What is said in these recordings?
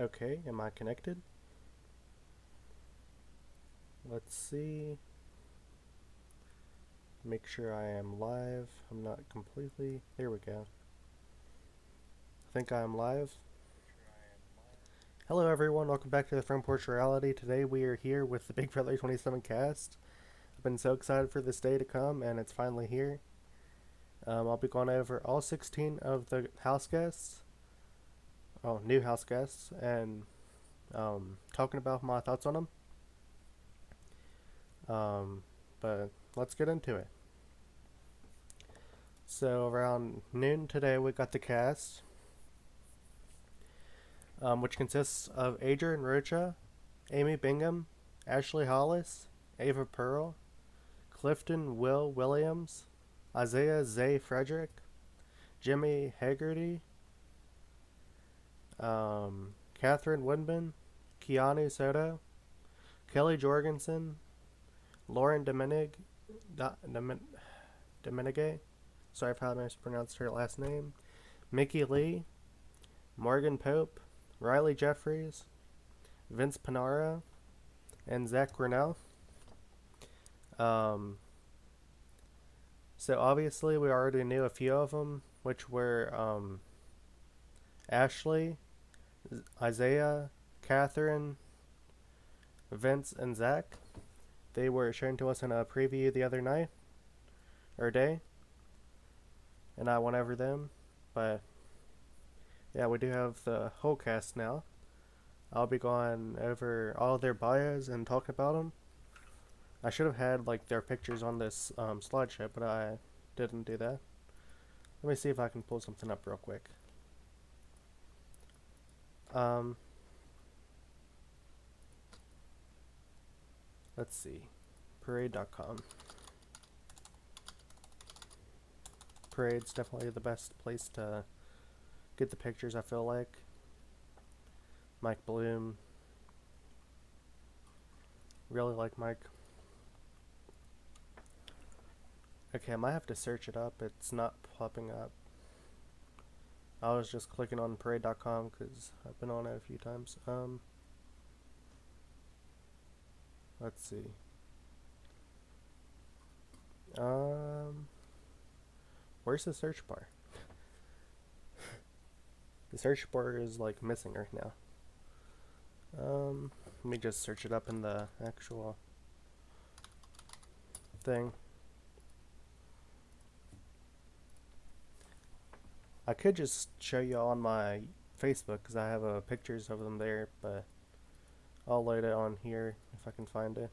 Okay, am I connected? Let's see. Make sure I am live. I'm not completely. There we go. I think I am live. Hello, everyone. Welcome back to the Front Porch Reality. Today we are here with the Big Brother 27 cast. I've been so excited for this day to come, and it's finally here. I'll be going over all 16 of the house guests, new house guests, and talking about my thoughts on them. But let's get into it. So around noon today, we got the cast, which consists of Adrian Rocha, Amy Bingham, Ashley Hollis, Ava Pearl, Clifton Will Williams, Isaiah Zay Frederick, Jimmy Haggerty, Catherine Woodman, Keanu Soto, Kelly Jorgensen, Lauren Domingue, sorry if I mispronounced her last name, Mickey Lee, Morgan Pope, Riley Jeffries, Vince Panara, and Zach Grinnell. So obviously we already knew a few of them, which were Ashley, Isaiah, Catherine, Vince, and Zach. They were shown to us in a preview the other night, or day, and I went over them, but yeah, we do have the whole cast now. I'll be going over all their bios and talking about them. I should have had like their pictures on this slideshow, but I didn't do that. Let me see if I can pull something up real quick. Let's see. Parade.com. Parade's definitely the best place to get the pictures, I feel like. Mike Bloom. Really like Mike. Okay, I might have to search it up. It's not popping up. I was just clicking on parade.com because I've been on it a few times. Let's see. Where's the search bar? The search bar is like missing right now. Let me just search it up in the actual thing. I could just show you on my Facebook because I have pictures of them there, but I'll load it on here if I can find it.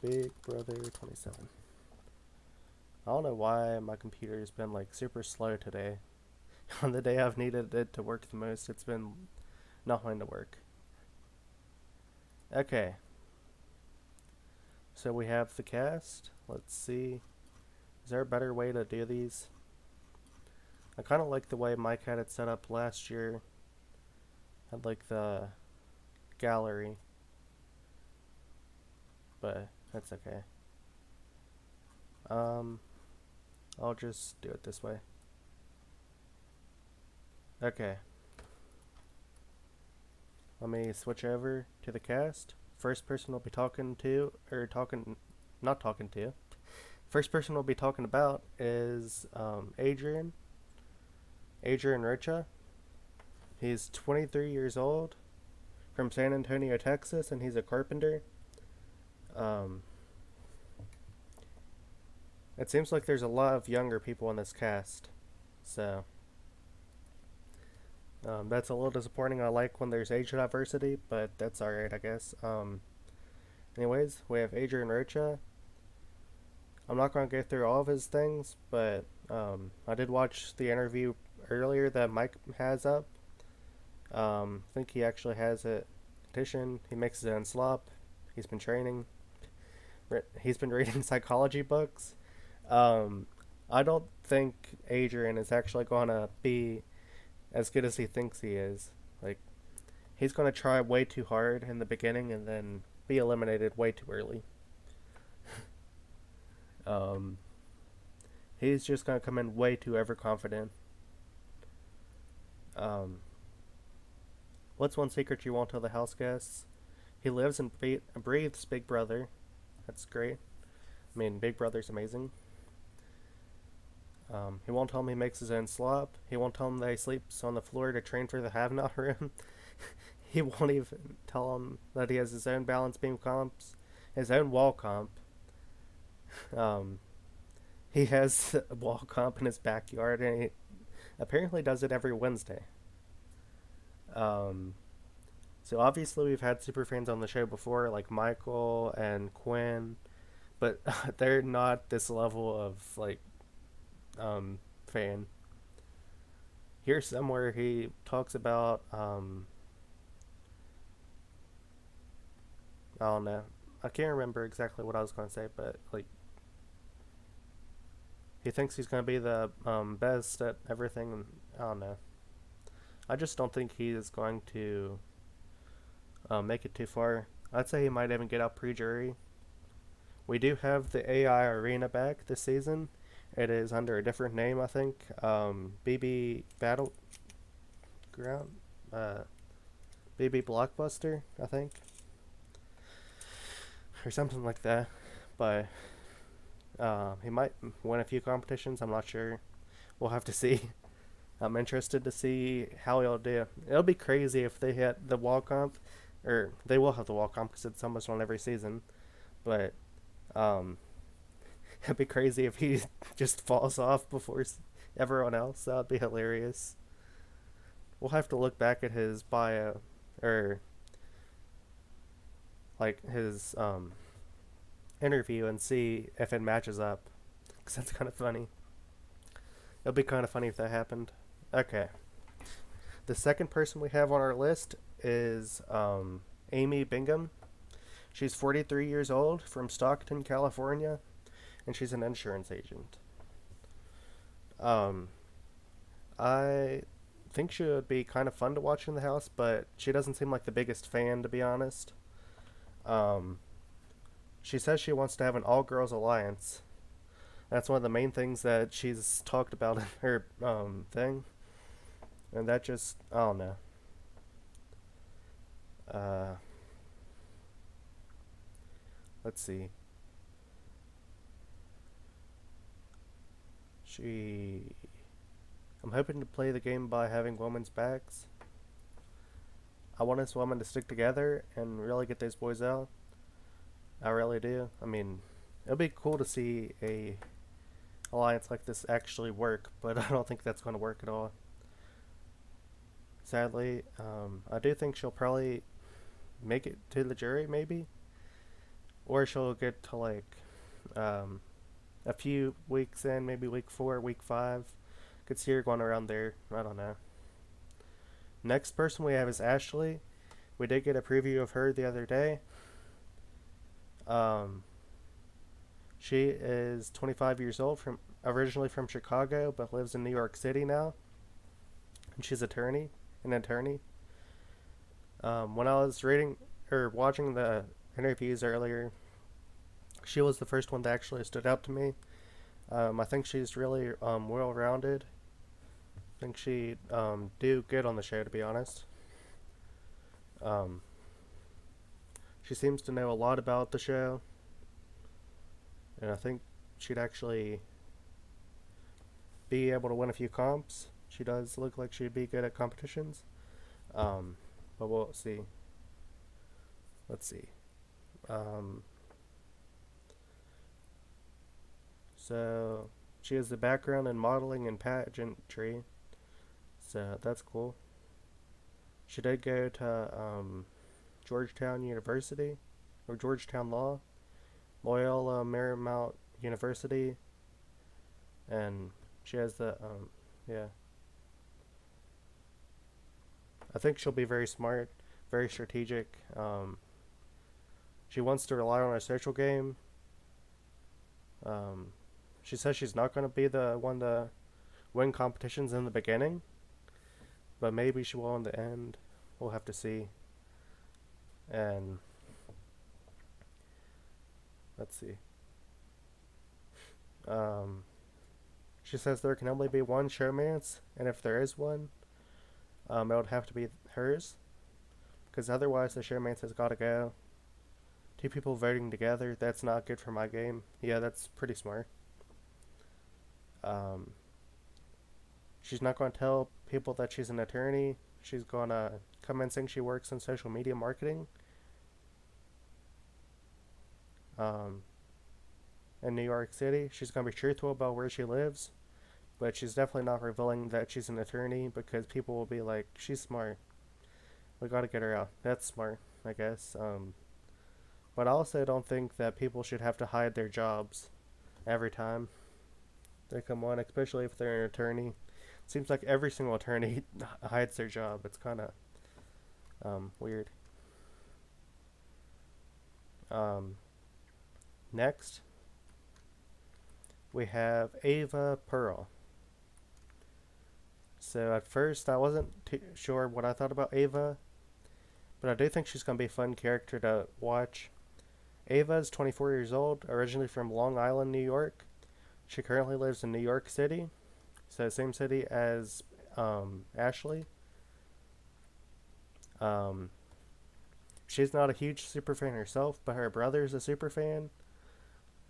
Big Brother 27. I don't know why my computer's been like super slow today. On the day I've needed it to work the most, it's been not wanting to work. Okay. So we have the cast. Let's see. Is there a better way to do these? I kind of like the way Mike had it set up last year. Had like the gallery. But that's okay. I'll just do it this way. Okay. Let me switch over to the cast. First person we'll be talking to, not talking to. First person we'll be talking about is Adrian Rocha. He's 23 years old, from San Antonio, Texas, and he's a carpenter. It seems like there's a lot of younger people in this cast, so that's a little disappointing. I like when there's age diversity, but that's alright, I guess. Anyways, we have Adrian Rocha. I'm not going to go through all of his things, but I did watch the interview earlier that Mike has up. I think he actually has a petition. He makes his own slop. He's been training. He's been reading psychology books. I don't think Adrian is actually going to be as good as he thinks he is. Like, he's going to try way too hard in the beginning and then be eliminated way too early. He's just gonna come in way too overconfident. Um, what's one secret you won't tell the house guests? He lives and breathes Big Brother. That's great. I mean, Big Brother's amazing. He won't tell him he makes his own slop. He won't tell him that he sleeps on the floor to train for the have-not room. He won't even tell him that he has his own balance beam comps, his own wall comp. Um, he has a wall comp in his backyard, and he apparently does it every Wednesday. Um, so obviously we've had super fans on the show before, like Michael and Quinn, but they're not this level of like fan. Here somewhere he talks about I don't know. I can't remember exactly what I was going to say, but like he thinks he's going to be the best at everything. And I don't know. I just don't think he is going to make it too far. I'd say he might even get out pre-jury. We do have the AI arena back this season. It is under a different name, I think. BB Battleground, uh, BB Blockbuster, I think, or something like that. But he might win a few competitions. I'm not sure. We'll have to see. I'm interested to see how he'll do. It'll be crazy if they hit the wall comp, or they will have the wall comp because it's almost on every season. But um, it'd be crazy if he just falls off before everyone else. That would be hilarious. We'll have to look back at his bio, or like his interview, and see if it matches up. Because that's kind of funny. It'll be kind of funny if that happened. Okay. The second person we have on our list is Amy Bingham. She's 43 years old, from Stockton, California, and she's an insurance agent. Um, I think she would be kind of fun to watch in the house, but she doesn't seem like the biggest fan, to be honest. Um, she says she wants to have an all-girls alliance. That's one of the main things that she's talked about in her thing, and that just, I don't know. Uh, let's see. She, I'm hoping to play the game by having women's backs. I want us women to stick together and really get those boys out. I really do. I mean, it'll be cool to see a alliance like this actually work, but I don't think that's going to work at all. Sadly, I do think she'll probably make it to the jury, maybe, or she'll get to like um, a few weeks in, maybe week 4, week 5. Could see her going around there. I don't know. Next person we have is Ashley. We did get a preview of her the other day. Um, she is 25 years old, from originally from Chicago, but lives in New York City now. And she's an attorney. When I was reading or watching the interviews earlier, she was the first one that actually stood out to me. I think she's really well-rounded. I think she'd do good on the show, to be honest. Um, she seems to know a lot about the show, and I think she'd actually be able to win a few comps. She does look like she'd be good at competitions, but we'll see. Let's see. Um, so she has the background in modeling and pageantry, so that's cool. She did go to Georgetown University, or Georgetown Law, Loyola Marymount University, and she has the yeah. I think she'll be very smart, very strategic. She wants to rely on her social game. Um, she says she's not going to be the one to win competitions in the beginning, but maybe she will in the end. We'll have to see. And let's see. Um, She says there can only be one showmance, and if there is one, it would have to be hers, because otherwise the showmance has got to go. Two people voting together, that's not good for my game. Yeah, that's pretty smart. Um, she's not going to tell people that she's an attorney. She's going to come in saying she works in social media marketing um, in New York City. She's going to be truthful about where she lives, but she's definitely not revealing that she's an attorney because people will be like, she's smart. We got to get her out. That's smart, I guess. But I also don't think that people should have to hide their jobs every time they come on, especially if they're an attorney. It seems like every single attorney hides their job. It's kind of weird. Um, Next, we have Ava Pearl. So at first, I wasn't too sure what I thought about Ava, but I do think she's going to be a fun character to watch. Ava is 24 years old, originally from Long Island, New York. She currently lives in New York City, so same city as Ashley. Um, she's not a huge superfan herself, but her brother is a superfan,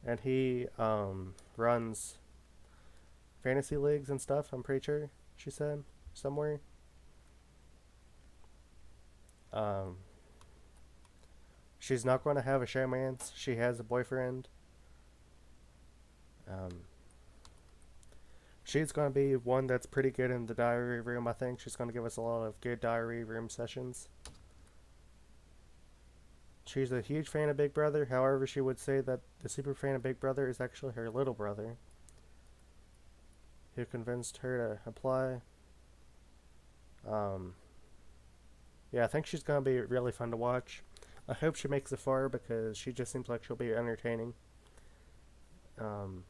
and he runs fantasy leagues and stuff. I'm pretty sure she said somewhere. Um, she's not going to have a showmance. She has a boyfriend. Um, she's going to be one that's pretty good in the diary room. I think she's going to give us a lot of good diary room sessions. She's a huge fan of Big Brother. However, she would say that the super fan of Big Brother is actually her little brother, who convinced her to apply. Um, yeah, I think she's gonna be really fun to watch. I hope she makes it far because she just seems like she'll be entertaining. Um,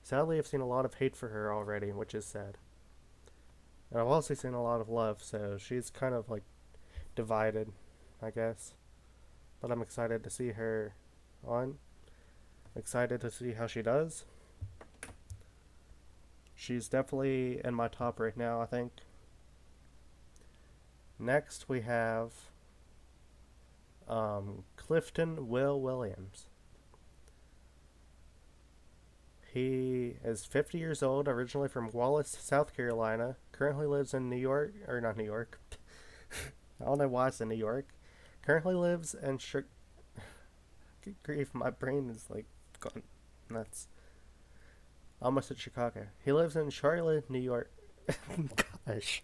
Sadly, I've seen a lot of hate for her already, which is sad. And I've also seen a lot of love, so she's kind of like divided, I guess. But I'm excited to see her on. Excited to see how she does. She's definitely in my top right now, I think. Next, we have Clifton Will Williams. He is 50 years old, originally from Wallace, South Carolina. Currently lives in New York, or not New York. I don't know why it's in New York. Currently lives in Good grief, my brain is like gone nuts. Almost at Chicago. He lives in Charlotte, New York. Gosh.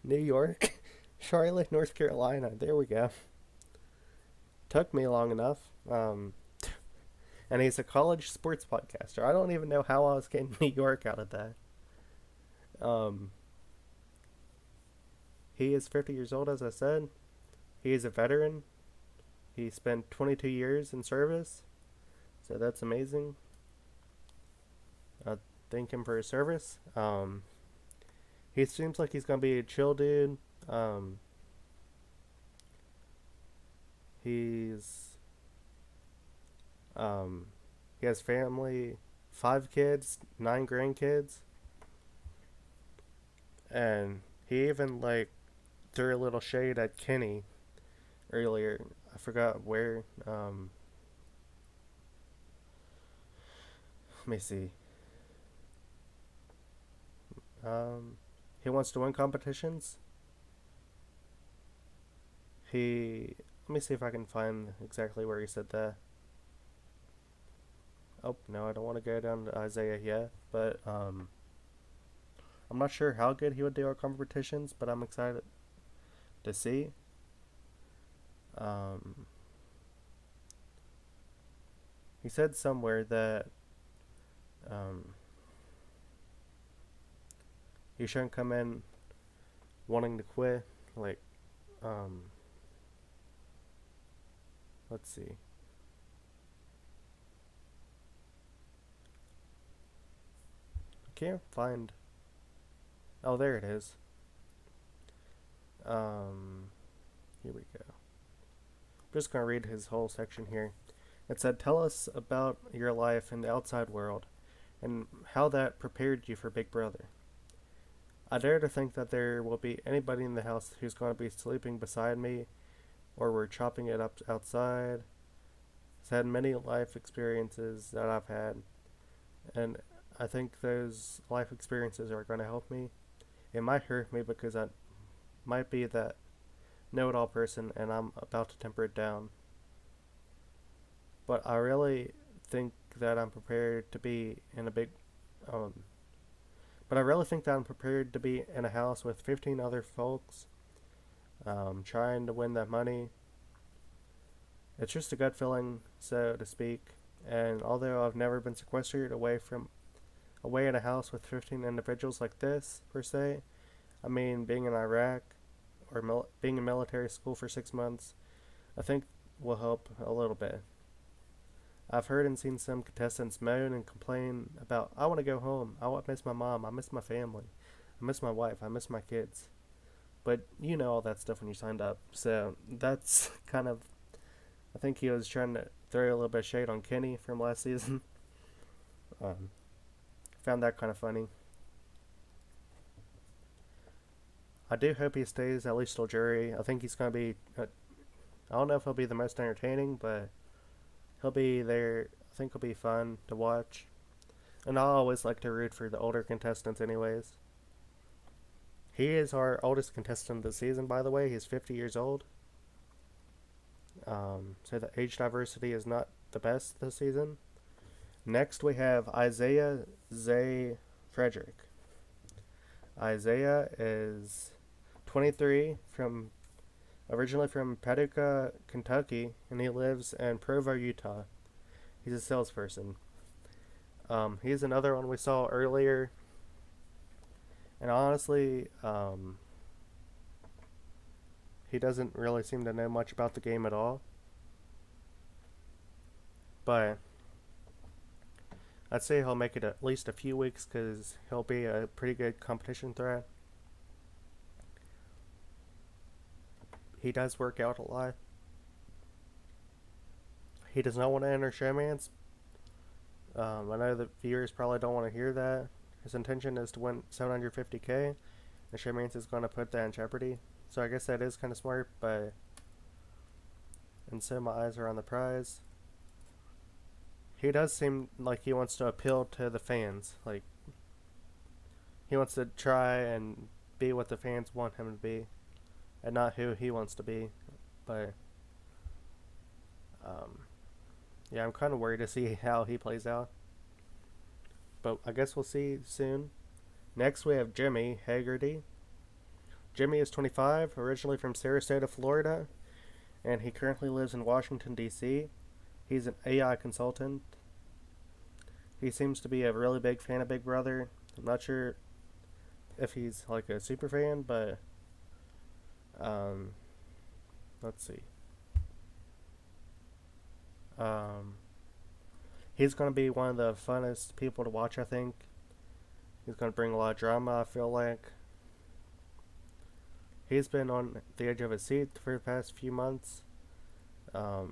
New York? Charlotte, North Carolina. There we go. Took me long enough. And he's a college sports podcaster. I don't even know how I was getting New York out of that. Um, he is 50 years old, as I said. He is a veteran. He spent 22 years in service, so that's amazing. I thank him for his service. He seems like he's gonna be a chill dude. He's he has family, 5 kids, 9 grandkids, and he even like threw a little shade at Kenny earlier. I forgot where. Let me see. He wants to win competitions. Let me see if I can find exactly where he said that. Oh no, I don't want to go down to Isaiah yet, but I'm not sure how good he would do at competitions, but I'm excited to see. Um, he said somewhere that um, he shouldn't come in wanting to quit. Like, um, let's see. I can't find. Oh, there it is. Um, Here we go. I'm just gonna read his whole section here. It said, "Tell us about your life in the outside world. and how that prepared you for Big Brother. I dare to think that there will be anybody in the house who's going to be sleeping beside me, or we're chopping it up outside. It's had many life experiences that I've had, and I think those life experiences are going to help me. It might hurt me because I might be that know-it-all person, and I'm about to temper it down. But I really think that I'm prepared to be in a big, um, but I really think that I'm prepared to be in a house with 15 other folks, trying to win that money. It's just a gut feeling, so to speak. And although I've never been sequestered away in a house with 15 individuals like this per se, I mean being in Iraq or being in military school for 6 months, I think will help a little bit. I've heard and seen some contestants moan and complain about, I want to go home. I miss my mom. I miss my family. I miss my wife. I miss my kids. But you know all that stuff when you signed up. So that's kind of, I think he was trying to throw a little bit of shade on Kenny from last season. Um, Found that kind of funny. I do hope he stays at least till jury. I think he's going to be, I don't know if he'll be the most entertaining, but he'll be there. I think he'll be fun to watch. And I always like to root for the older contestants, anyways. He is our oldest contestant of the season, by the way. He's 50 years old. So the age diversity is not the best this season. Next, we have Isaiah Zay Frederick. Isaiah is 23, originally from Paducah, Kentucky, and he lives in Provo, Utah. He's a salesperson. He's another one we saw earlier, and honestly, he doesn't really seem to know much about the game at all. But I'd say he'll make it at least a few weeks because he'll be a pretty good competition threat. He does work out a lot. He does not want to enter Showmance. I know the viewers probably don't want to hear that. His intention is to win 750K. And Showmance is going to put that in jeopardy. So I guess that is kind of smart, but... And so my eyes are on the prize. He does seem like he wants to appeal to the fans. Like, he wants to try and be what the fans want him to be, and not who he wants to be. But, yeah, I'm kind of worried to see how he plays out. But I guess we'll see soon. Next, we have Jimmy Haggerty. Jimmy is 25, originally from Sarasota, Florida, and he currently lives in Washington, D.C. He's an AI consultant. He seems to be a really big fan of Big Brother. I'm not sure if he's like a super fan, but let's see. He's going to be one of the funnest people to watch, I think. He's going to bring a lot of drama, I feel like. He's been on the edge of his seat for the past few months. Well,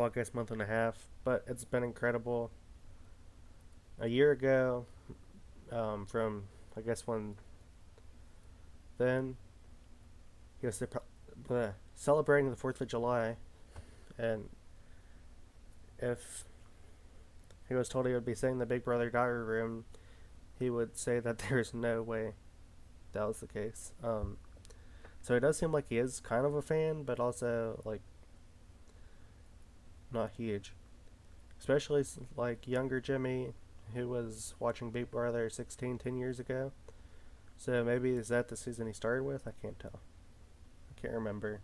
I guess month and a half, but it's been incredible. A year ago, from I guess when then he was celebrating the 4th of July, and if he was told he would be sitting in the Big Brother diary room, he would say that there's no way that was the case. So it does seem like he is kind of a fan, but also like not huge. Especially like younger Jimmy, who was watching Big Brother 10 years ago. So maybe is that the season he started with? I can't tell. I can't remember.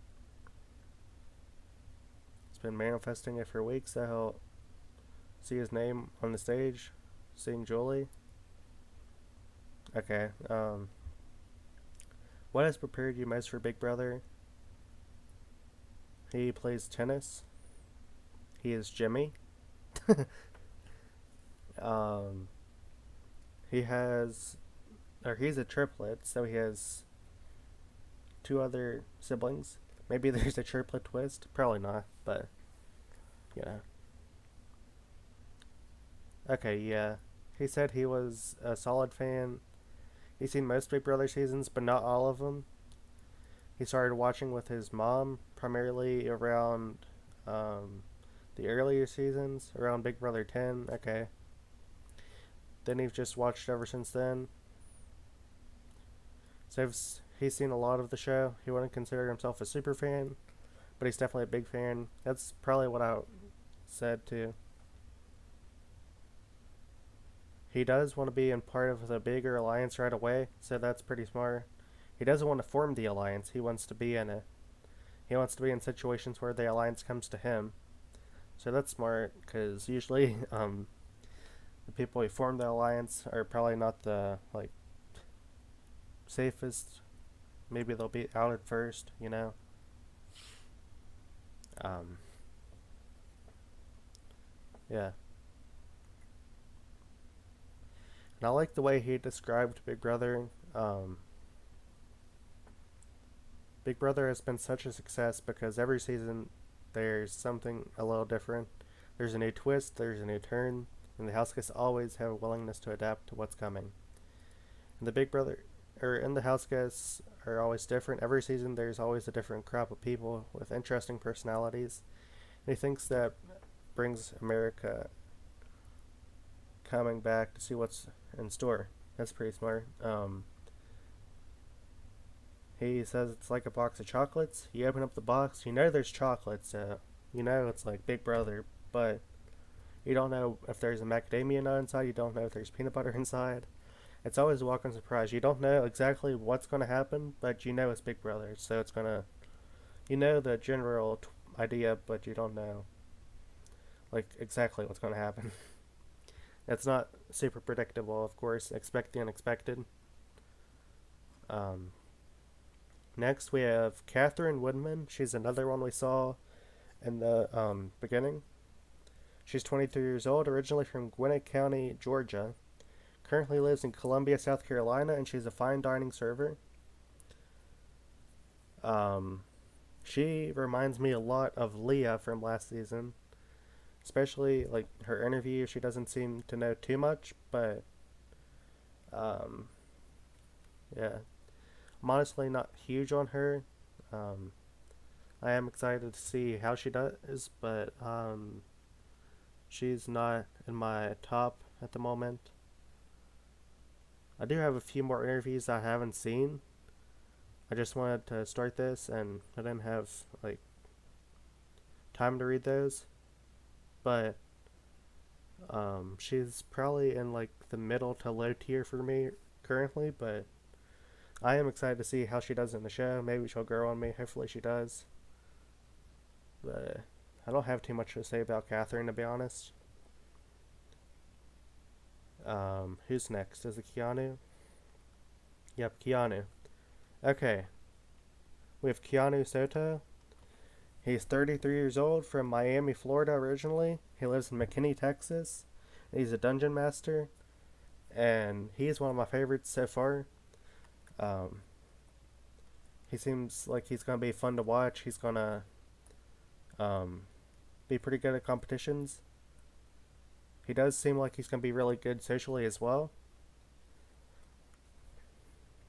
He's been manifesting it for weeks that he'll see his name on the stage, seeing Julie. Okay, what has prepared you most for Big Brother? He plays tennis. He is Jimmy. He has, or he's a triplet, so he has 2 other siblings. Maybe there's a triplet twist. Probably not, but, you know. Okay, yeah. He said he was a solid fan. He's seen most Big Brother seasons, but not all of them. He started watching with his mom, primarily around um, the earlier seasons, around Big Brother 10. Okay. Then he's just watched ever since then. So he's seen a lot of the show. He wouldn't consider himself a super fan, but he's definitely a big fan. That's probably what I said too. He does want to be in part of the bigger alliance right away, so that's pretty smart. He doesn't want to form the alliance, he wants to be in it. He wants to be in situations where the alliance comes to him. So that's smart, because usually the people who form the alliance are probably not the safest. Maybe they'll be outed first, you know? Um, yeah. And I like the way he described Big Brother. Um, Big Brother has been such a success because every season there's something a little different. There's a new twist, there's a new turn, and the house guests always have a willingness to adapt to what's coming. And the Big Brother, and the house guests are always different. Every season there's always a different crop of people with interesting personalities. And he thinks that brings America coming back to see what's in store. That's pretty smart. He says it's like a box of chocolates. You open up the box, you know there's chocolates. You know it's like Big Brother, but you don't know if there's a macadamia nut inside. You don't know if there's peanut butter inside. It's always a welcome surprise. You don't know exactly what's going to happen, but you know it's Big Brother, so it's gonna. You know the general idea, but you don't know exactly what's going to happen. It's not super predictable, of course. Expect the unexpected. Um, Next, we have Catherine Woodman. She's another one we saw in the beginning. She's 23 years old, originally from Gwinnett County, Georgia. Currently lives in Columbia, South Carolina, and she's a fine dining server. Um, she reminds me a lot of Leah from last season, especially her interview. She doesn't seem to know too much, but um, yeah, I'm honestly not huge on her. Um, I am excited to see how she does, but she's not in my top at the moment. I do have a few more interviews I haven't seen. I just wanted to start this, and I didn't have time to read those. But she's probably in the middle to low tier for me currently. But I am excited to see how she does in the show. Maybe she'll grow on me. Hopefully she does. But I don't have too much to say about Catherine, to be honest. Who's next? Is it Keanu? Yep, Keanu. Okay, we have Keanu Soto. He's 33 years old, from Miami, Florida originally. He lives in McKinney, Texas. He's a dungeon master, and he's one of my favorites so far. Um, he seems like he's gonna be fun to watch. He's gonna um, be pretty good at competitions. He does seem like he's gonna be really good socially as well.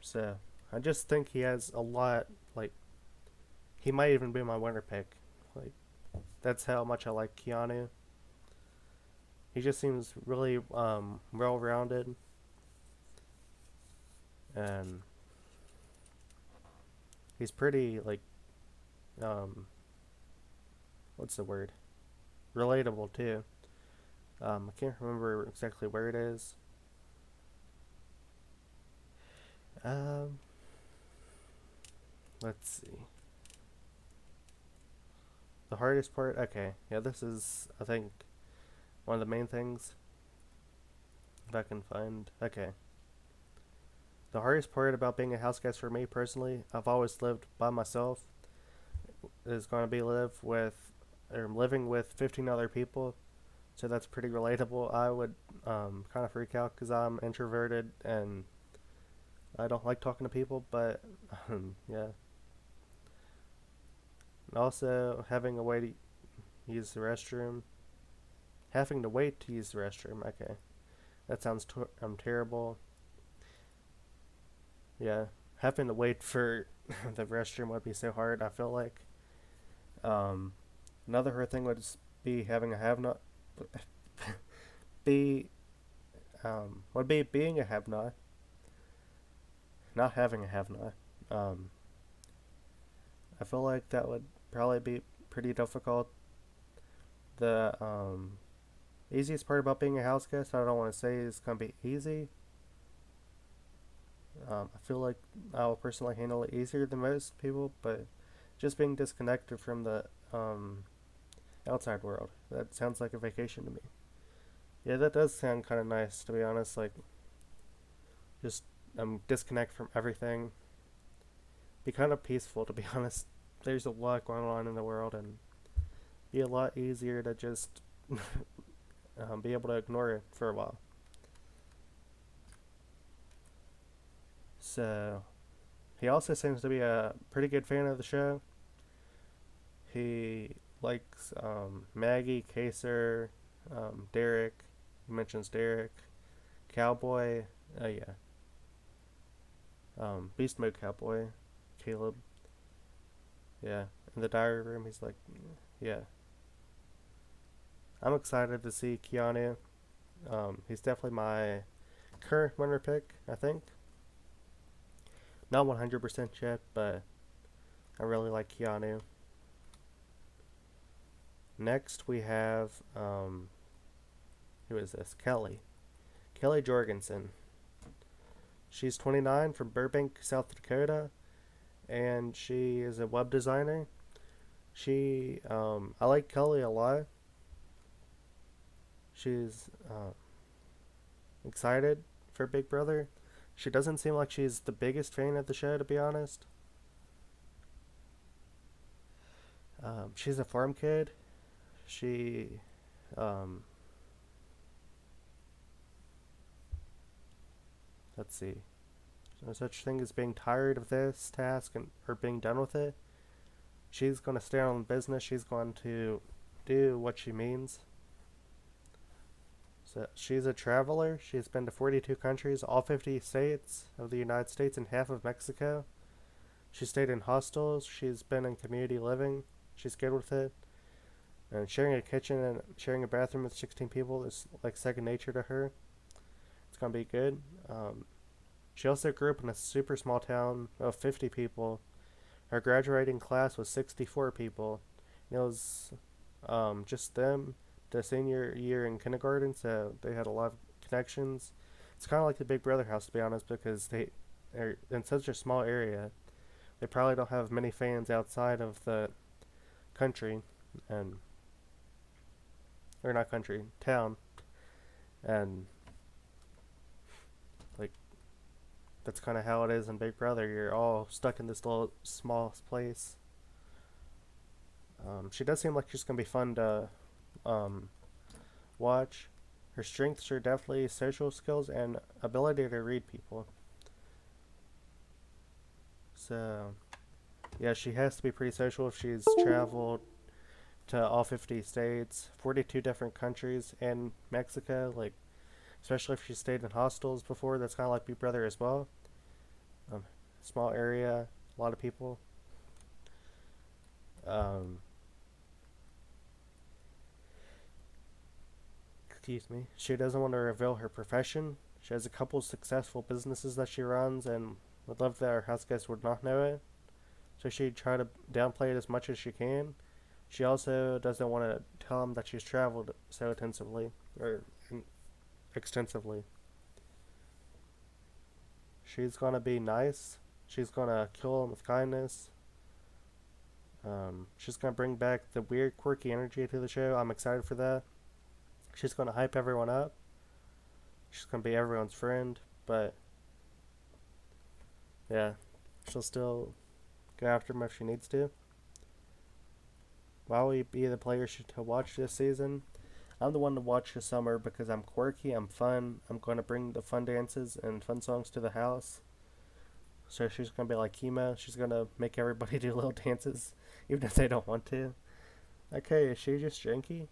So I just think he has a lot. He might even be my winner pick. Like that's how much I like Keanu. He just seems really well rounded, and he's pretty um what's the word? Relatable too. I can't remember exactly where it is. Um, let's see. The hardest part. Okay, yeah, this is I think one of the main things. If I can find. Okay. The hardest part about being a house guest for me personally, I've always lived by myself, is going to be living with 15 other people. So that's pretty relatable. I would kind of freak out because I'm introverted and I don't like talking to people, but yeah. And also, having a way to use the restroom having to wait to use the restroom. Okay, that sounds terrible. Yeah, having to wait for the restroom would be so hard. I feel like um, another hard thing would be having a have not be would be being a have not having a have not. Um, I feel like that would probably be pretty difficult. The easiest part about being a house guest, I don't want to say is gonna be easy. I feel like I'll personally handle it easier than most people, but just being disconnected from the outside world, that sounds like a vacation to me. Yeah, that does sound kind of nice, to be honest. Like, just disconnect from everything. Be kind of peaceful, to be honest. There's a lot going on in the world, and be a lot easier to just be able to ignore it for a while. So, he also seems to be a pretty good fan of the show. He likes Maggie, Kaser, Derek. He mentions Derek, Cowboy. Yeah, Beast Mode Cowboy, Caleb. Yeah, in the diary room, he's like, yeah. I'm excited to see Keanu. He's definitely my current winner pick, I think. Not 100% yet, but I really like Keanu. Next, we have, who is this? Kelly. Kelly Jorgensen. She's 29 from Burbank, South Dakota, and she is a web designer. I like Kelly a lot. She's excited for Big Brother. She doesn't seem like she's the biggest fan of the show, to be honest. She's a farm kid. She, um, let's see. No such thing as being tired of this task or being done with it. She's going to stay on business. She's going to do what she means. So she's a traveler. She's been to 42 countries, all 50 states of the United States, and half of Mexico. She stayed in hostels. She's been in community living. She's good with it. And sharing a kitchen and sharing a bathroom with 16 people is like second nature to her. It's gonna be good. She also grew up in a super small town of 50 people. Her graduating class was 64 people. And it was just them the senior year in kindergarten, so they had a lot of connections. It's kind of like the Big Brother house, to be honest, because they're in such a small area. They probably don't have many fans outside of the country, and or not country, town, and like that's kind of how it is in Big Brother. You're all stuck in this little small place. She does seem like she's gonna be fun to um, watch. Her strengths are definitely social skills and ability to read people. So, yeah, she has to be pretty social if she's traveled to all 50 states, 42 different countries, and Mexico. Like, especially if she stayed in hostels before, that's kind of like Big Brother as well. Um, Small area, a lot of people. Um, excuse me. She doesn't want to reveal her profession. She has a couple successful businesses that she runs and would love that her house guests would not know it. So she'd try to downplay it as much as she can. She also doesn't want to tell them that she's traveled so extensively. She's gonna be nice. She's gonna kill them with kindness. She's gonna bring back the weird, quirky energy to the show. I'm excited for that. She's gonna hype everyone up. She's gonna be everyone's friend, but yeah, she'll still go after him if she needs to. Why will you be the player to watch this season? I'm the one to watch this summer because I'm quirky, I'm fun, I'm going to bring the fun dances and fun songs to the house. So she's going to be like Chemo. She's going to make everybody do little dances, even if they don't want to. Okay, is she just janky?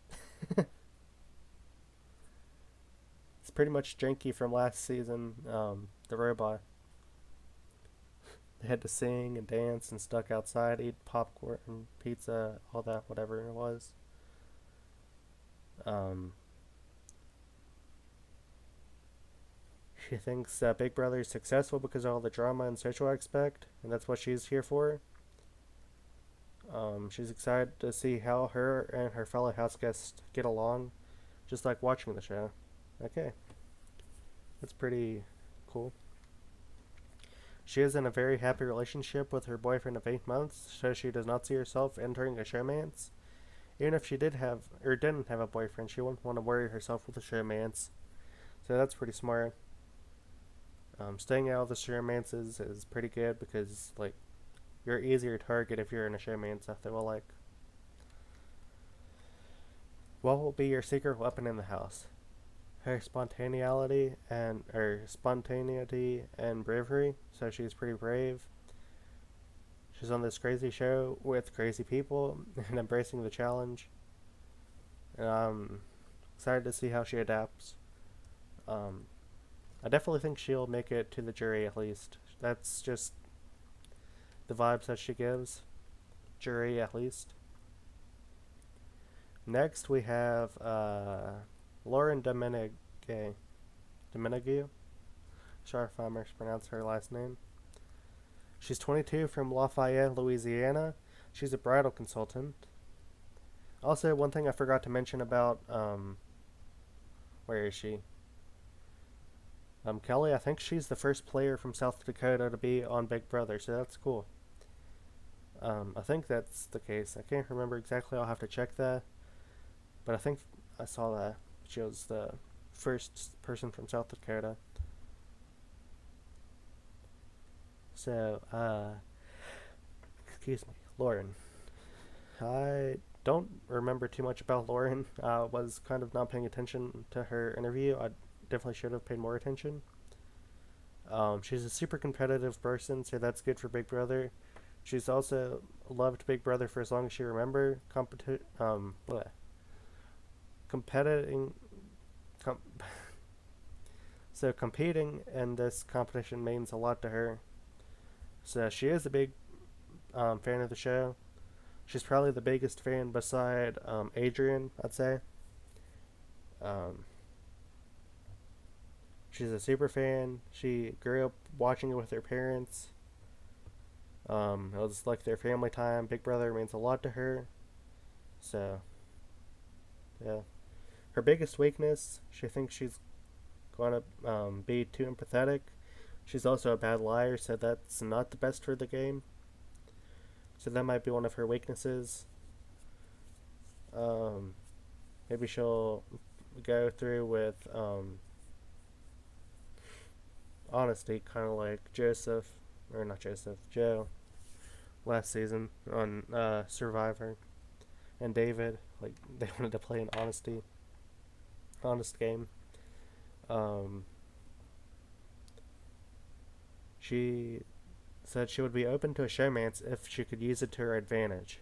pretty much Janky from last season, the robot. They had to sing and dance and stuck outside, eat popcorn, pizza, all that, whatever it was. Um, she thinks that Big Brother is successful because of all the drama and social aspect, and that's what she's here for. She's excited to see how her and her fellow house guests get along, just like watching the show. Okay, that's pretty cool. She is in a very happy relationship with her boyfriend of 8 months, so she does not see herself entering a showmance. Even if she did have or didn't have a boyfriend, she wouldn't want to worry herself with a showmance. So that's pretty smart. Staying out of the showmances is pretty good because like you're easier to target if you're in a showmance. I feel like. What will be your secret weapon in the house? Her spontaneity and bravery. So she's pretty brave. She's on this crazy show with crazy people and embracing the challenge. And I'm excited to see how she adapts. Um, I definitely think she'll make it to the jury at least. That's just the vibes that she gives. Jury at least. Next we have Lauren Domenigue. Sorry if I mispronounced her last name. She's 22 from Lafayette, Louisiana. She's a bridal consultant. Also, one thing I forgot to mention about where is she? Kelly. I think she's the first player from South Dakota to be on Big Brother, so that's cool. I think that's the case. I can't remember exactly. I'll have to check that. But I think I saw that she was the first person from South Dakota. So, excuse me, Lauren. I don't remember too much about Lauren. I was kind of not paying attention to her interview. I definitely should have paid more attention. She's a super competitive person, so that's good for Big Brother. She's also loved Big Brother for as long as she remember. Competing, com- so competing in this competition means a lot to her. So she is a big fan of the show. She's probably the biggest fan beside Adrian, I'd say. Um, she's a super fan. She grew up watching it with her parents. It was like their family time. Big Brother means a lot to her. So, yeah. Her biggest weakness, she thinks she's going to be too empathetic. She's also a bad liar, so that's not the best for the game. So that might be one of her weaknesses. Um, Maybe she'll go through with honesty, kind of like Joseph, or not Joseph, Joe, last season on Survivor, and David. Like they wanted to play an honest game. Um, she said she would be open to a showmance if she could use it to her advantage.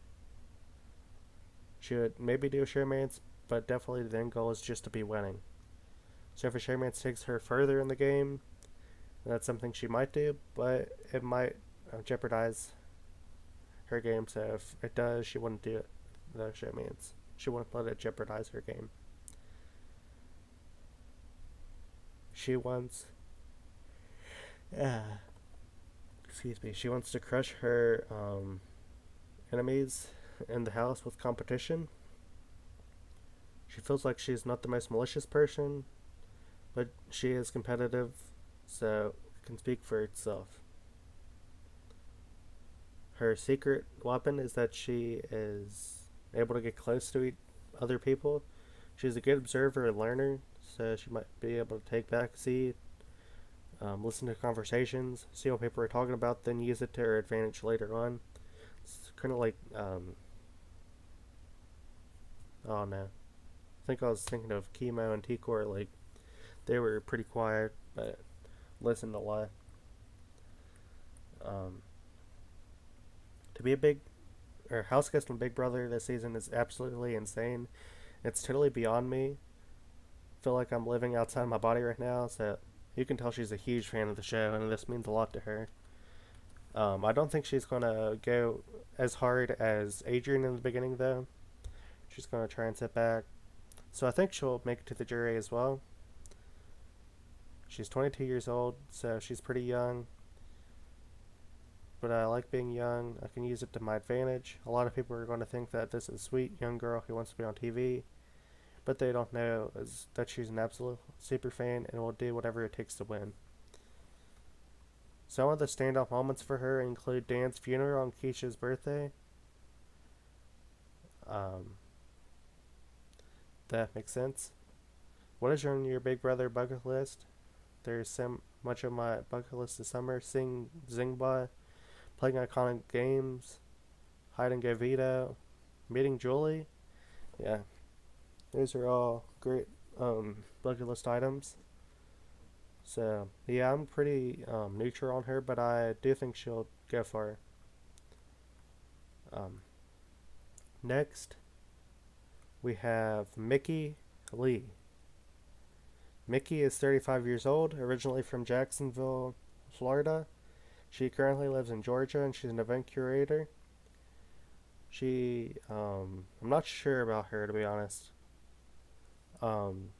She would maybe do a showmance, but definitely the end goal is just to be winning. So if a showmance takes her further in the game, that's something she might do, but it might jeopardize her game. So if it does, she wouldn't do it. The showmance. She wouldn't let it jeopardize her game. She wants, excuse me. She wants to crush her enemies in the house with competition. She feels like she's not the most malicious person, but she is competitive, so it can speak for itself. Her secret weapon is that she is able to get close to other people. She's a good observer and learner, so she might be able to take back seat, listen to conversations, see what people are talking about, then use it to her advantage later on. It's kind of like, oh no. I think I was thinking of Chemo and T-Core, like, they were pretty quiet, but listened a lot. Um, to be a big, or house guest on Big Brother this season is absolutely insane. It's totally beyond me. I feel like I'm living outside my body right now, so you can tell she's a huge fan of the show, and this means a lot to her. I don't think she's gonna go as hard as Adrian in the beginning, though. She's gonna try and sit back. So I think she'll make it to the jury as well. She's 22 years old, so she's pretty young. But I like being young. I can use it to my advantage. A lot of people are going to think that this is a sweet young girl who wants to be on TV, but they don't know is that she's an absolute super fan and will do whatever it takes to win. Some of the standout moments for her include Dan's funeral on Keisha's birthday. Um, that makes sense. What is on your Big Brother bucket list? There's so much of my bucket list this summer. Seeing Zingba, playing iconic games, hide and go veto, meeting Julie. Yeah, those are all great bucket list items. So yeah, I'm pretty neutral on her, but I do think she'll go far. Um, Next, we have Mickey Lee. Mickey is 35 years old, originally from Jacksonville, Florida. She currently lives in Georgia and she's an event curator. I'm not sure about her to be honest. Um,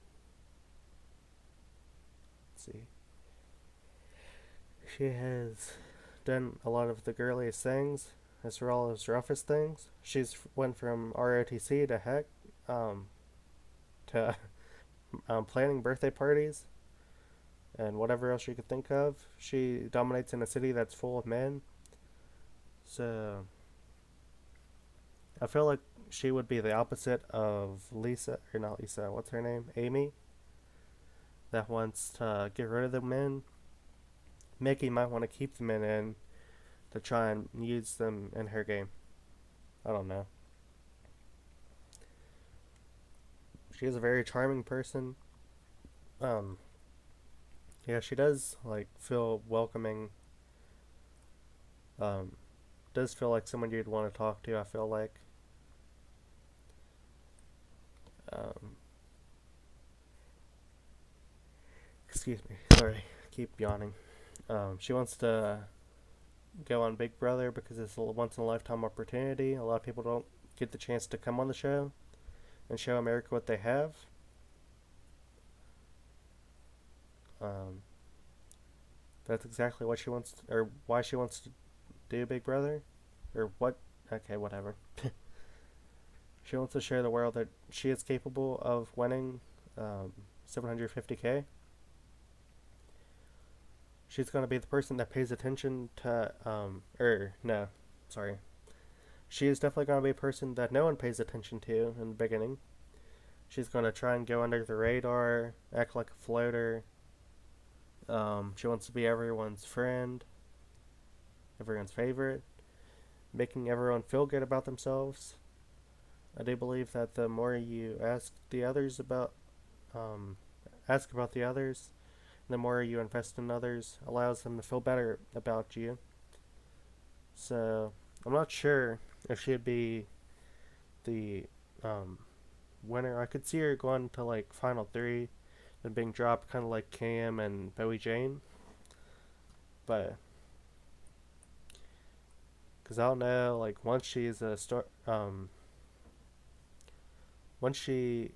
let's see. She has done a lot of the girliest things as well as roughest things. She's went from ROTC to heck, to planning birthday parties and whatever else you could think of. She dominates in a city that's full of men. So I feel like she would be the opposite of Lisa, or not Lisa, what's her name? Amy, that wants to get rid of the men. Mickey might want to keep the men in to try and use them in her game. I don't know. She is a very charming person. Um, yeah, she does like feel welcoming. Um, does feel like someone you'd want to talk to. I feel like. Um, Excuse me. Sorry, keep yawning. She wants to go on Big Brother because it's a once in a lifetime opportunity. A lot of people don't get the chance to come on the show and show America what they have. Um, that's exactly what she wants, or why she wants to do Big Brother, or what? Okay, whatever. She wants to show the world that she is capable of winning 750K. She's going to be the person that pays attention to, no, sorry. She is definitely going to be a person that no one pays attention to in the beginning. She's going to try and go under the radar, act like a floater. She wants to be everyone's friend, everyone's favorite, making everyone feel good about themselves. I do believe that the more you ask about the others, the more you invest in others, allows them to feel better about you. So I'm not sure if she'd be the winner. I could see her going to like final three, then being dropped, kind of like Cam and Bowie Jane. But because I don't know, like once she's a star, once she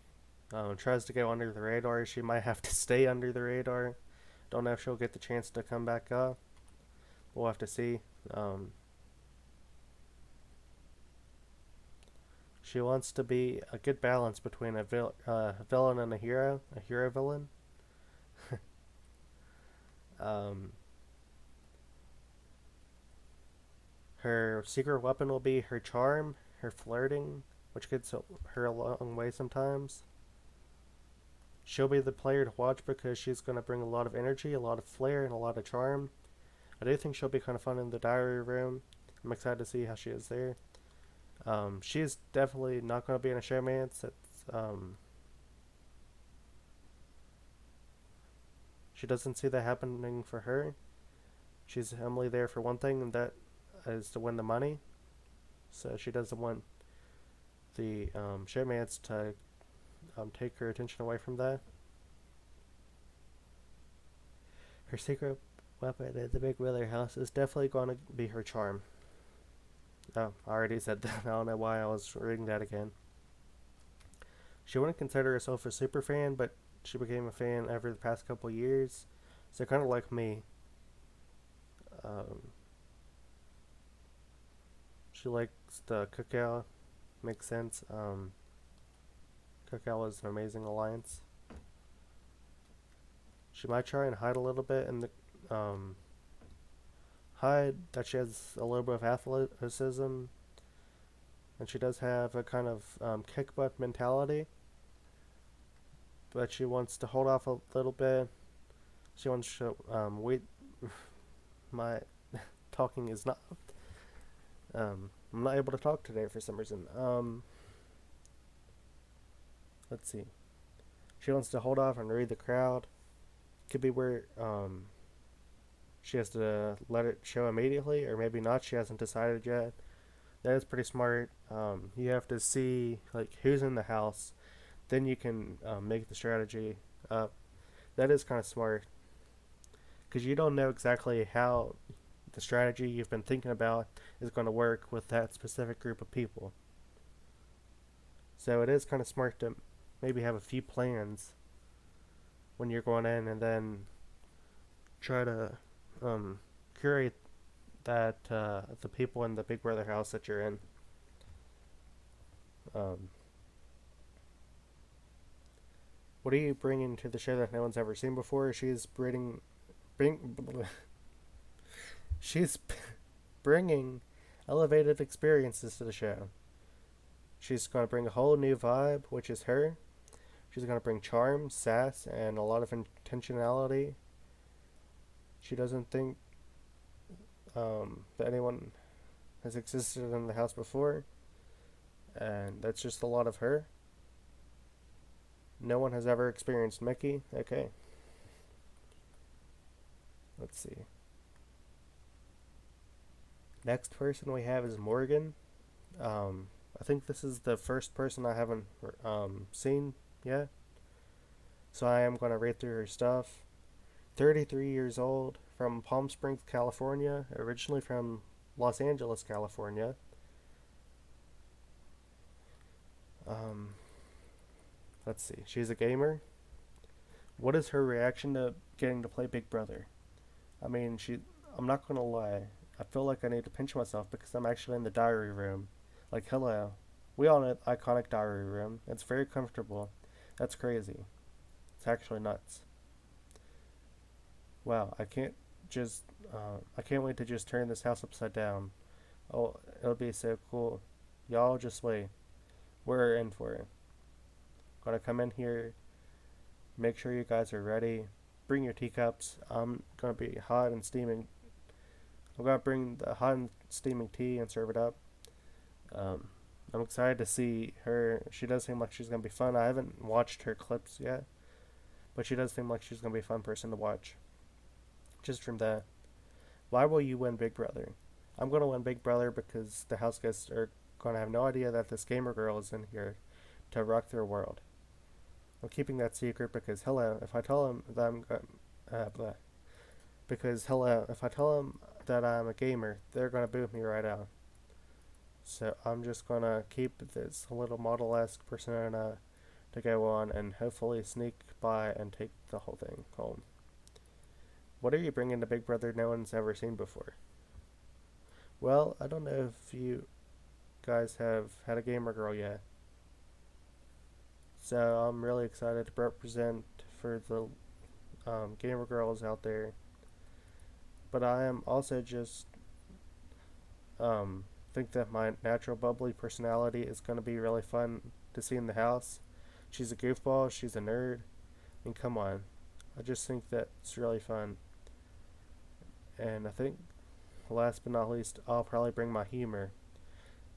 tries to go under the radar, she might have to stay under the radar. Don't know if she'll get the chance to come back up. We'll have to see. She wants to be a good balance between a villain and a hero villain. um, Her secret weapon will be her charm, her flirting, which gets her a long way sometimes. She'll be the player to watch because she's going to bring a lot of energy, a lot of flair, and a lot of charm. I do think she'll be kind of fun in the diary room. I'm excited to see how she is there. She's definitely not going to be in a showmance. She doesn't see that happening for her. She's only there for one thing, and that is to win the money. So she doesn't want the showmance to take her attention away from that. Her secret weapon at the Big Brother house is definitely going to be her charm. Oh, I already said that. I don't know why I was reading that again. She wouldn't consider herself a super fan, but she became a fan over the past couple years. So kind of like me. Um, she likes the cookout. Makes sense. Cookout was an amazing alliance. She might try and hide a little bit in the hide that she has a little bit of athleticism, and she does have a kind of kick butt mentality. But she wants to hold off a little bit. She wants to wait. My talking is not. I'm not able to talk today for some reason. Let's see. She wants to hold off and read the crowd. Could be where she has to let it show immediately, or maybe not. She hasn't decided yet. That is pretty smart. You have to see like who's in the house, then you can make the strategy up. That is kind of smart because you don't know exactly how the strategy you've been thinking about is going to work with that specific group of people. So it is kind of smart to maybe have a few plans when you're going in, and then try to curate that the people in the Big Brother house that you're in. Um, what are you bringing to the show that no one's ever seen before? She's bringing elevated experiences to the show. She's going to bring a whole new vibe, which is her. She's going to bring charm, sass, and a lot of intentionality. She doesn't think that anyone has existed in the house before, and that's just a lot of her. No one has ever experienced Mickey. Okay. Let's see. Next person we have is Morgan. I think this is the first person I haven't seen yet. So I am going to read through her stuff. 33 years old, from Palm Springs, California, originally from Los Angeles, California. Um, let's see. She's a gamer. What is her reaction to getting to play Big Brother? I mean, I'm not gonna lie. I feel like I need to pinch myself because I'm actually in the diary room. Like, hello. We all know the iconic diary room. It's very comfortable. That's crazy. It's actually nuts. Wow, I can't wait to just turn this house upside down. Oh, it'll be so cool. Y'all just wait. We're in for it. Gonna come in here, make sure you guys are ready. Bring your teacups. I'm gonna be hot and steaming. I'm gonna bring the hot and steaming tea and serve it up. Um, I'm excited to see her. She does seem like she's gonna be fun. I haven't watched her clips yet, but she does seem like she's gonna be a fun person to watch. Just from that. Why will you win Big Brother? I'm gonna win Big Brother because the house guests are gonna have no idea that this gamer girl is in here to rock their world. I'm keeping that secret because hello, if I tell them that if I tell them that I'm a gamer, they're gonna boot me right out. So I'm just gonna keep this little model-esque persona to go on and hopefully sneak by and take the whole thing home. What are you bringing to Big Brother no one's ever seen before? Well, I don't know if you guys have had a gamer girl yet. So I'm really excited to represent for the gamer girls out there. But I am also just think that my natural bubbly personality is going to be really fun to see in the house. She's a goofball. She's a nerd. I mean, come on. I just think that it's really fun. And I think, last but not least, I'll probably bring my humor,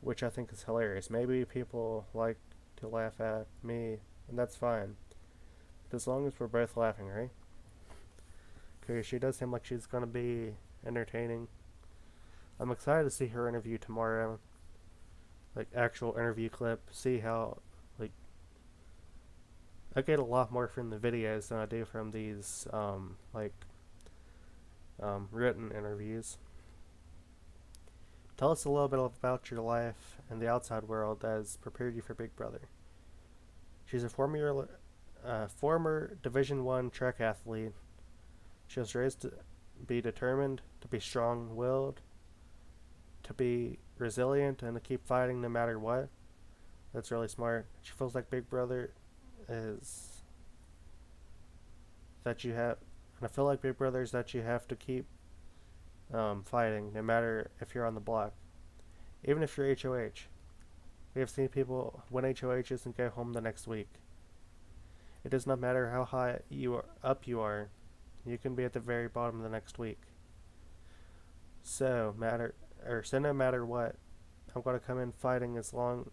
which I think is hilarious. Maybe people like to laugh at me, and that's fine. But as long as we're both laughing, right? Okay, she does seem like she's gonna be entertaining. I'm excited to see her interview tomorrow. Like, actual interview clip. See how, like, I get a lot more from the videos than I do from these, like, written interviews. Tell us a little bit about your life and the outside world that has prepared you for Big Brother. She's a former Division One track athlete. She was raised to be determined, to be strong-willed, to be resilient, and to keep fighting no matter what. That's really smart. She feels like Big Brother is that you have, and I feel like Big Brother is that you have to keep fighting no matter if you're on the block, even if you're HOH. We have seen people win HOHs and go home the next week. It does not matter how high you are. You can be at the very bottom the next week. So no matter what, I'm gonna come in fighting as long.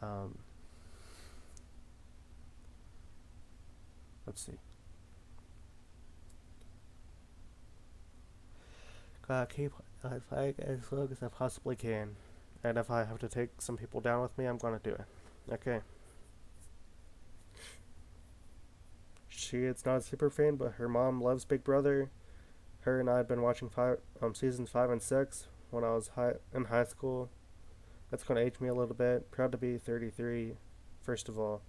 Um, let's see. Gotta keep fighting as long as I possibly can, and if I have to take some people down with me, I'm gonna do it. Okay. She is not a super fan, but her mom loves Big Brother. Her and I had been watching seasons 5 and 6 when I was in high school. That's going to age me a little bit. Proud to be 33, first of all.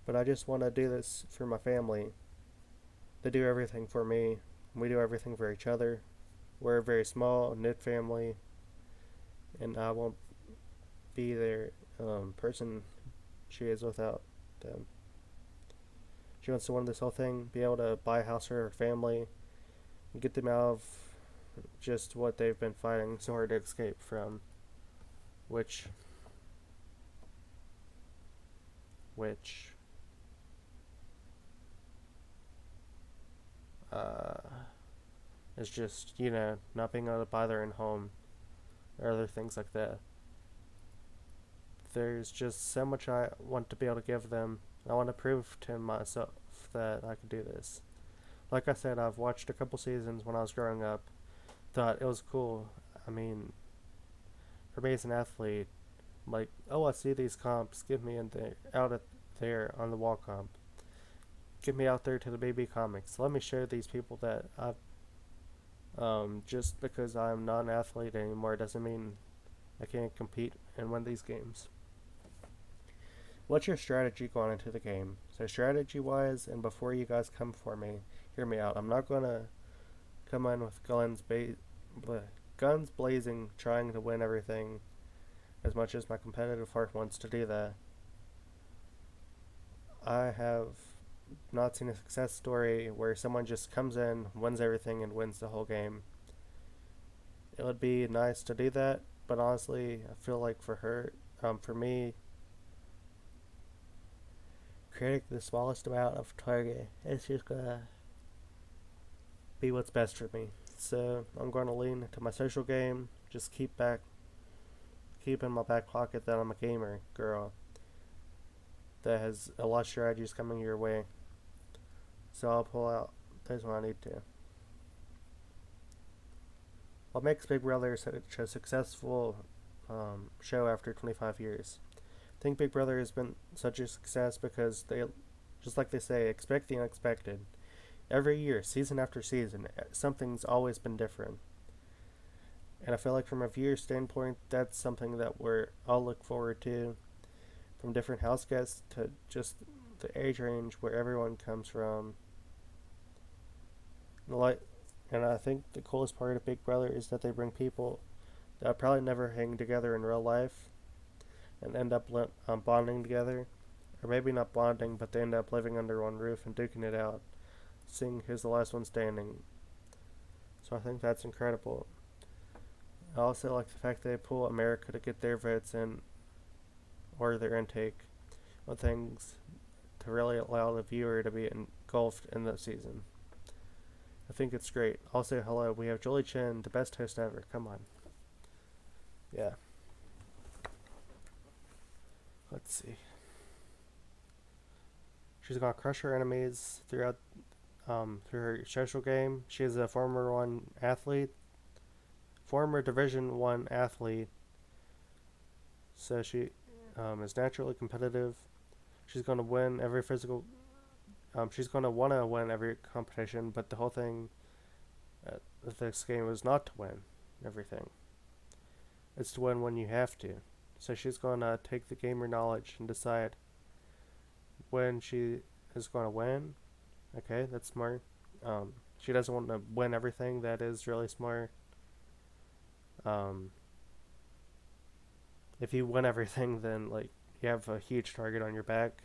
But I just want to do this for my family. They do everything for me. We do everything for each other. We're a very small, knit family. And I won't be their person she is without them. She wants to win this whole thing, be able to buy a house for her family, and get them out of just what they've been fighting so hard to escape from, which uh, is just, not being able to buy their own home or other things like that. There's just so much I want to be able to give them. I want to prove to myself that I can do this. Like I said, I've watched a couple seasons when I was growing up. Thought it was cool. I mean, for me as an athlete, I'm like, oh, I see these comps. Get me out there on the wall comp. Get me out there to the BB comics. Let me show these people that just because I'm not an athlete anymore doesn't mean I can't compete and win these games. What's your strategy going into the game? So strategy wise, and before you guys come for me, hear me out. I'm not gonna come in with guns blazing, trying to win everything as much as my competitive heart wants to do that. I have not seen a success story where someone just comes in, wins everything, and wins the whole game. It would be nice to do that, but honestly, I feel like for me, creating the smallest amount of target is just gonna be what's best for me. So I'm going to lean to my social game. Just keep in my back pocket that I'm a gamer girl that has a lot of strategies coming your way. So I'll pull out those when I need to. What makes Big Brother such a successful show after 25 years? I think Big Brother has been such a success because they, just like they say, expect the unexpected. Every year, season after season, something's always been different. And I feel like from a viewer standpoint, that's something that we're all look forward to. From different house guests to just the age range where everyone comes from. And I think the coolest part of Big Brother is that they bring people that probably never hang together in real life and end up bonding together. Or maybe not bonding, but they end up living under one roof and duking it out, seeing who's the last one standing. So I think that's incredible. I also like the fact they pull America to get their votes in, or their intake on things to really allow the viewer to be engulfed in the season. I think it's great. Also, hello, we have Julie Chen, the best host ever. Come on. Yeah. Let's see. She's gonna crush her enemies through her social game. She is a former Division One athlete. So she is naturally competitive. She's gonna win every physical she's gonna wanna win every competition, but the whole thing of this game is not to win everything. It's to win when you have to. So she's gonna take the gamer knowledge and decide when she is gonna win. Okay, that's smart. She doesn't want to win everything. That is really smart. Um, if you win everything, then like you have a huge target on your back.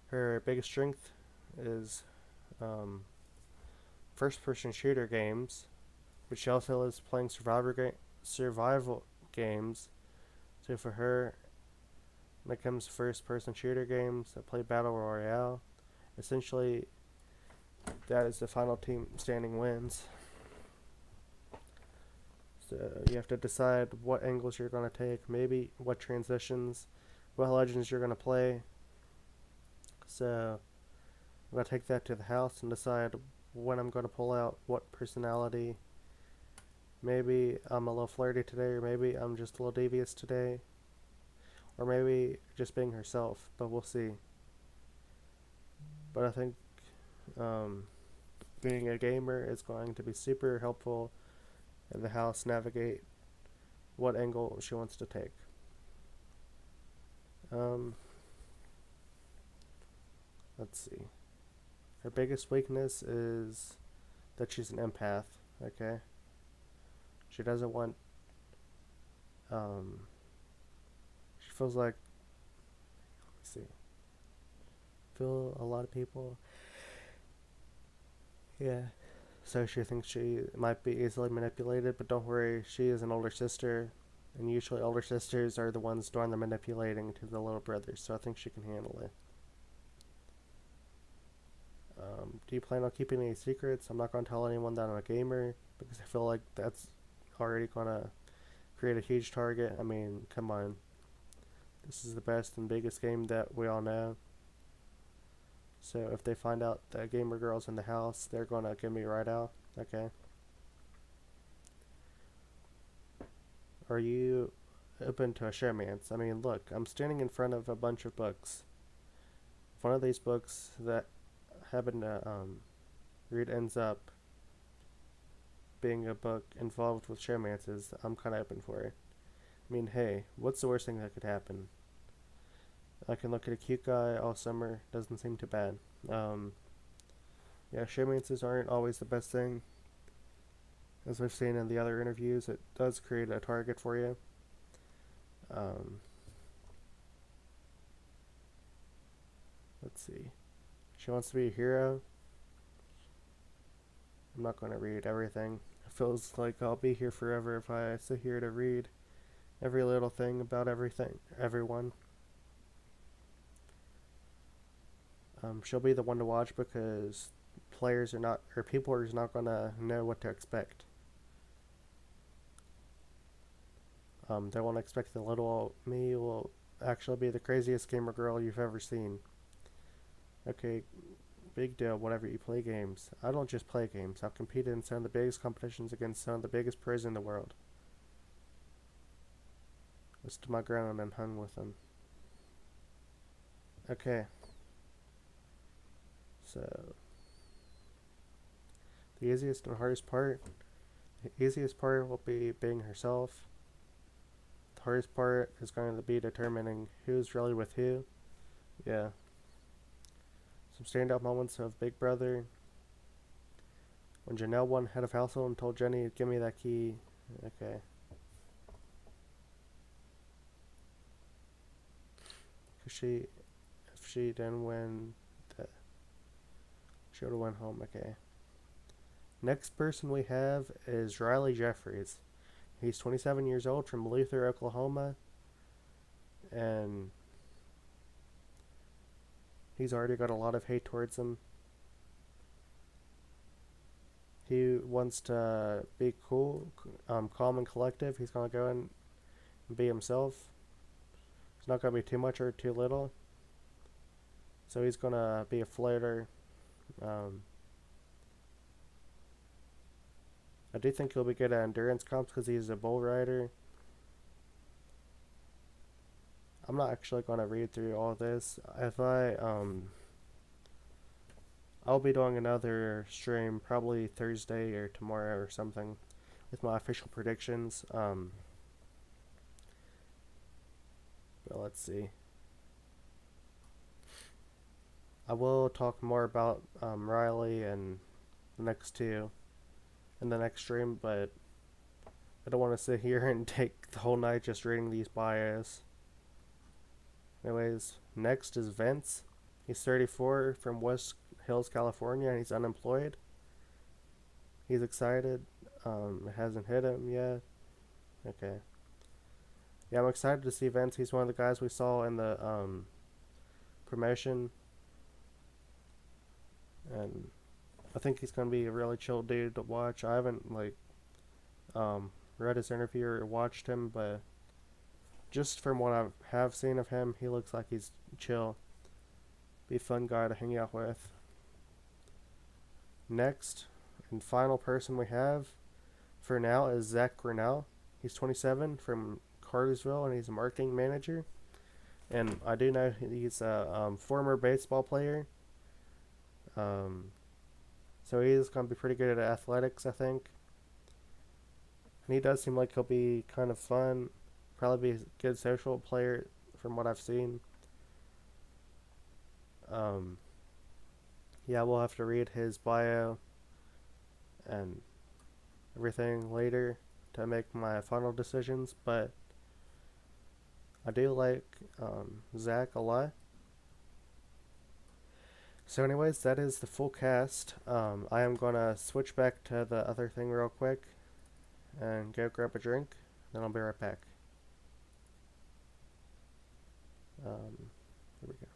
Her biggest strength is um, first-person shooter games, but she also loves playing survival games. So for her, when it comes to first-person shooter games that play battle royale, essentially that is the final team standing wins. So you have to decide what angles you're going to take, maybe what transitions, what legends you're going to play. So I'm going to take that to the house and decide when I'm going to pull out what personality. Maybe I'm a little flirty today, or maybe I'm just a little devious today, or maybe just being herself, but we'll see. But I think um, being a gamer is going to be super helpful in the house navigate what angle she wants to take. Let's see. Her biggest weakness is that she's an empath. Okay. She doesn't want. She feels like. Let me see. Feel a lot of people. Yeah. So she thinks she might be easily manipulated, but don't worry, she is an older sister, and usually older sisters are the ones doing the manipulating to the little brothers, so I think she can handle it. Do you plan on keeping any secrets? I'm not going to tell anyone that I'm a gamer, because I feel like that's already going to create a huge target. I mean, come on. This is the best and biggest game that we all know. So if they find out that gamer girl's in the house, they're going to give me right out. Okay. Are you open to a showmance? I mean, look, I'm standing in front of a bunch of books. If one of these books that happen to read ends up being a book involved with showmances, I'm kind of open for it. I mean, hey, what's the worst thing that could happen? I can look at a cute guy all summer. Doesn't seem too bad. Yeah, showmances aren't always the best thing. As we've seen in the other interviews, it does create a target for you. Let's see. She wants to be a hero. I'm not going to read everything. It feels like I'll be here forever if I sit here to read every little thing about everyone. She'll be the one to watch because people are not going to know what to expect. They won't expect the little old me will actually be the craziest gamer girl you've ever seen. Okay, big deal, whatever you play games. I don't just play games. I've competed in some of the biggest competitions against some of the biggest pros in the world. I stood my ground and hung with them. Okay. So, the easiest and hardest part. The easiest part will be being herself. The hardest part is going to be determining who's really with who. Yeah. Some standout moments of Big Brother. When Janelle won head of household and told Jenny, give me that key. Okay. If she didn't win, she would have went home. Okay. Next person we have is Riley Jeffries. He's 27 years old from Luther, Oklahoma. And he's already got a lot of hate towards him. He wants to be cool, calm and collective. He's going to go in and be himself. It's not going to be too much or too little. So he's going to be a flirter. I do think he'll be good at endurance comps because he's a bull rider. I'm not actually gonna read through all this. I'll be doing another stream probably Thursday or tomorrow or something with my official predictions. But let's see. I will talk more about Riley and the next two in the next stream, but I don't want to sit here and take the whole night just reading these bios. Anyways, next is Vince. He's 34 from West Hills, California, and he's unemployed. He's excited. It hasn't hit him yet. Okay. Yeah, I'm excited to see Vince. He's one of the guys we saw in the promotion, and I think he's gonna be a really chill dude to watch. I haven't read his interview or watched him, but just from what I have seen of him, he looks like he's chill. Be a fun guy to hang out with. Next and final person we have for now is Zach Grinnell. He's 27 from Cartersville, and he's a marketing manager. And I do know he's a former baseball player. So he's going to be pretty good at athletics, I think. And he does seem like he'll be kind of fun. Probably be a good social player from what I've seen. Yeah, we'll have to read his bio and everything later to make my final decisions, but I do like Zach a lot. So, anyways, that is the full cast. I am gonna switch back to the other thing real quick and go grab a drink. Then I'll be right back. Here we go.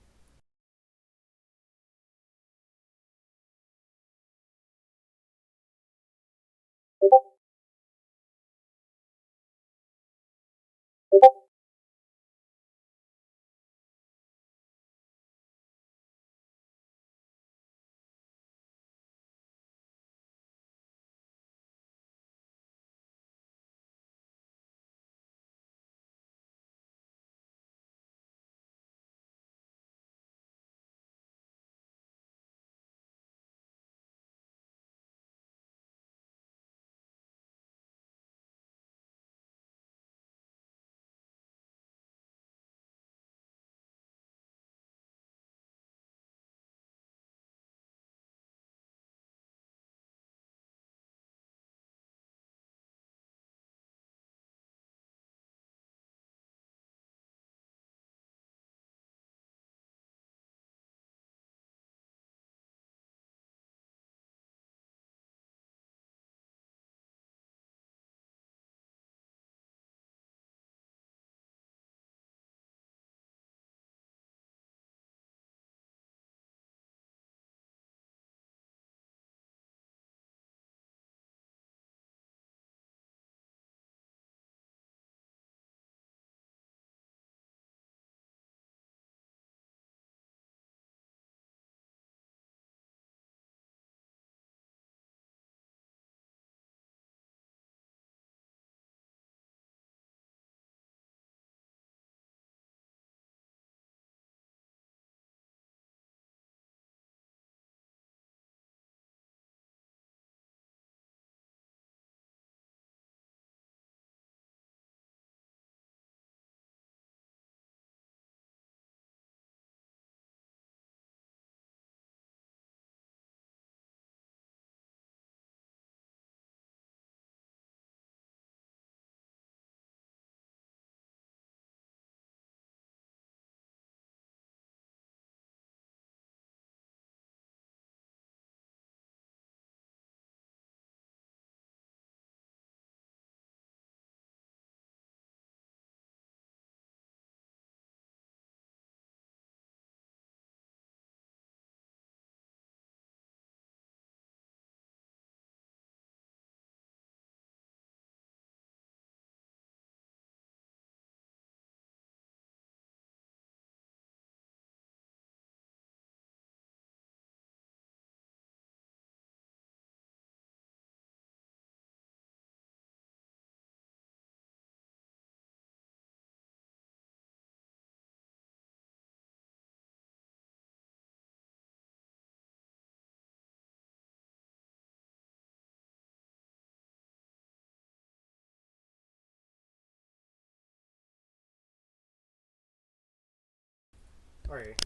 Alright,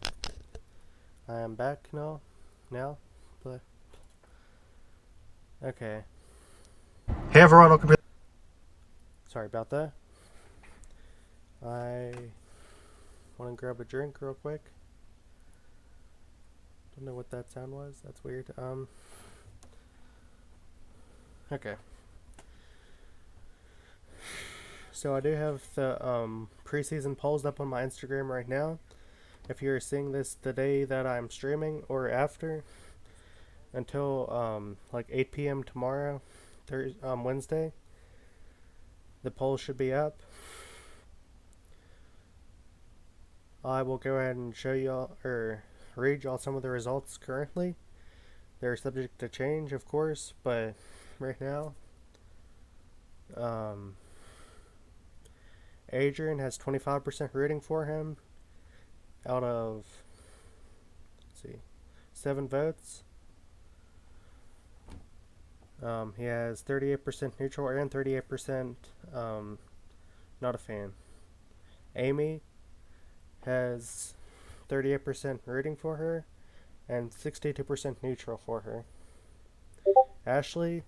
I am back now. But okay. Hey everyone, welcome to. Sorry about that. I want to grab a drink real quick. Don't know what that sound was. That's weird. Okay. So I do have the preseason polls up on my Instagram right now. If you're seeing this the day that I'm streaming or after, until like 8 p.m. tomorrow, Wednesday, the poll should be up. I will go ahead and show y'all or read y'all some of the results currently. They're subject to change, of course, but right now, um, Adrian has 25% rating for him out of, let's see, 7 votes. He has 38% neutral and 38% not a fan. Amy has 38% rating for her and 62% neutral for her. Ashley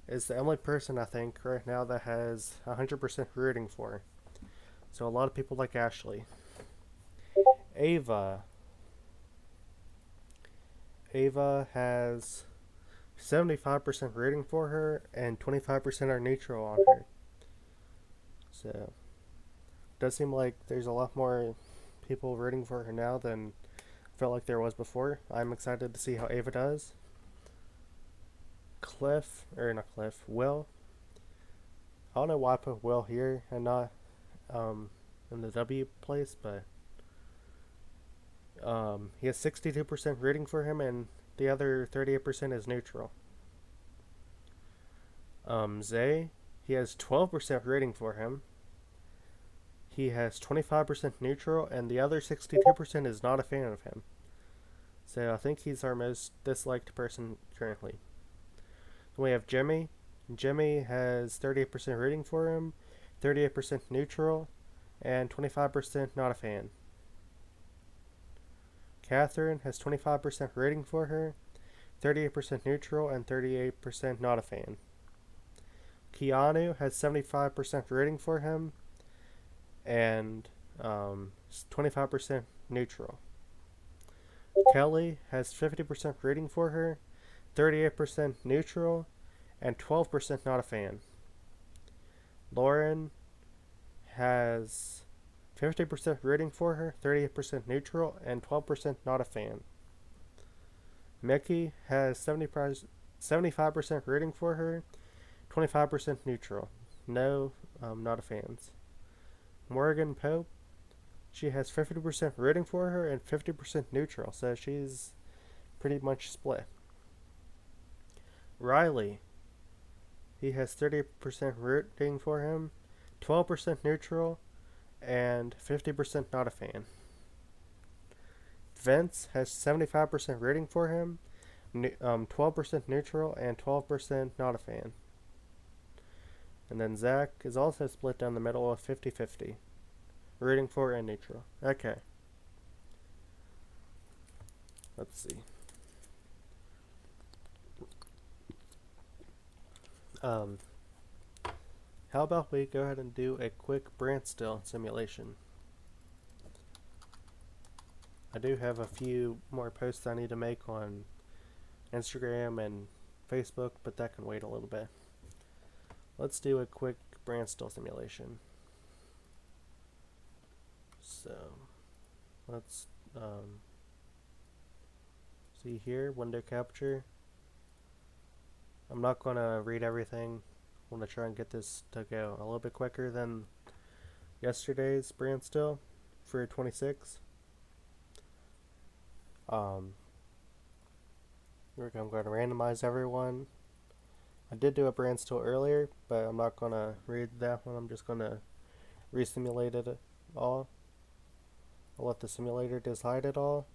is the only person I think right now that has 100% rating for her. So a lot of people like Ashley. Ava has 75% rating for her and 25% are neutral on her. So it does seem like there's a lot more people rooting for her now than I felt like there was before. I'm excited to see how Ava does. Will. I don't know why I put Will here and not in the W place, but he has 62% rating for him and the other 38% is neutral. Zay, he has 12% rating for him. He has 25% neutral, and the other 62% is not a fan of him. So I think he's our most disliked person currently. Then we have Jimmy. Jimmy has 38% rating for him, 38% neutral, and 25% not a fan. Catherine has 25% rating for her, 38% neutral, and 38% not a fan. Keanu has 75% rating for him and 25% neutral. Kelly has 50% rating for her, 38% neutral, and 12% not a fan. Lauren has 50% rating for her, 38% neutral, and 12% not a fan. Mickey has 75% rating for her, 25% neutral. No, not a fans. Morgan Pope, she has 50% rating for her and 50% neutral, so she's pretty much split. Riley, he has 30% rating for him, 12% neutral, and 50% not a fan. Vince has 75% rating for him, 12% neutral, and 12% not a fan. And then Zach is also split down the middle of 50-50. Rooting for and neutral. Okay. Let's see. How about we go ahead and do a quick branch still simulation. I do have a few more posts I need to make on Instagram and Facebook, but that can wait a little bit. Let's do a quick branch still simulation. So let's see here, window capture. I'm not going to read everything. I want to try and get this to go a little bit quicker than yesterday's branch still for 26. I'm going to randomize everyone. I did do a branch still earlier, but I'm not going to read that one. I'm just going to re-simulate it all. I'll let the simulator decide it all.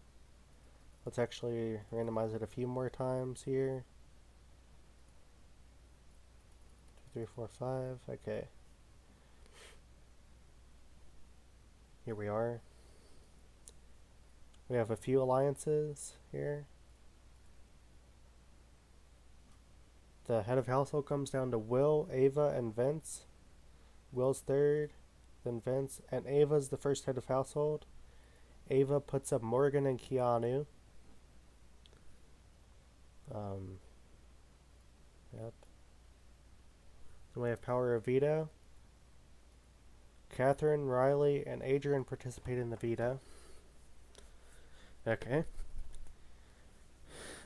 Let's actually randomize it a few more times here. 2, 3, 4, 5. Okay. Here we are. We have a few alliances here. The head of household comes down to Will, Ava, and Vince. Will's third, then Vince, and Ava's the first head of household. Ava puts up Morgan and Keanu. Yep. Then we have Power of Veto. Catherine, Riley, and Adrian participate in the veto. Okay.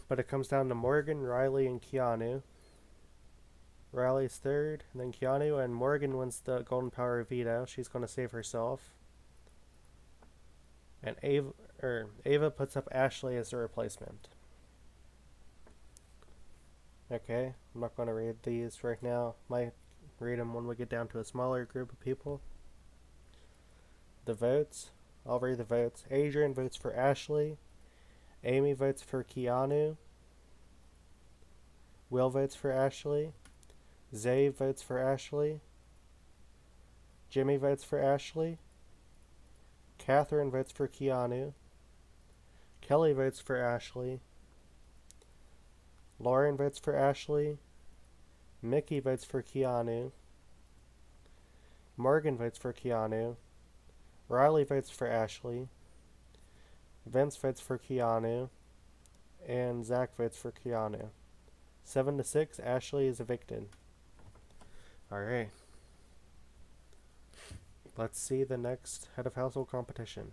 But it comes down to Morgan, Riley, and Keanu. Riley's third, and then Keanu, and Morgan wins the Golden Power of Veto. She's going to save herself. And Ava puts up Ashley as a replacement. Okay, I'm not going to read these right now. Might read them when we get down to a smaller group of people. The votes. I'll read the votes. Adrian votes for Ashley. Amy votes for Keanu. Will votes for Ashley. Zay votes for Ashley. Jimmy votes for Ashley. Catherine votes for Keanu. Kelly votes for Ashley. Lauren votes for Ashley. Mickey votes for Keanu. Morgan votes for Keanu. Riley votes for Ashley. Vince votes for Keanu. And Zach votes for Keanu. 7-6, Ashley is evicted. Alright. Let's see the next head of household competition.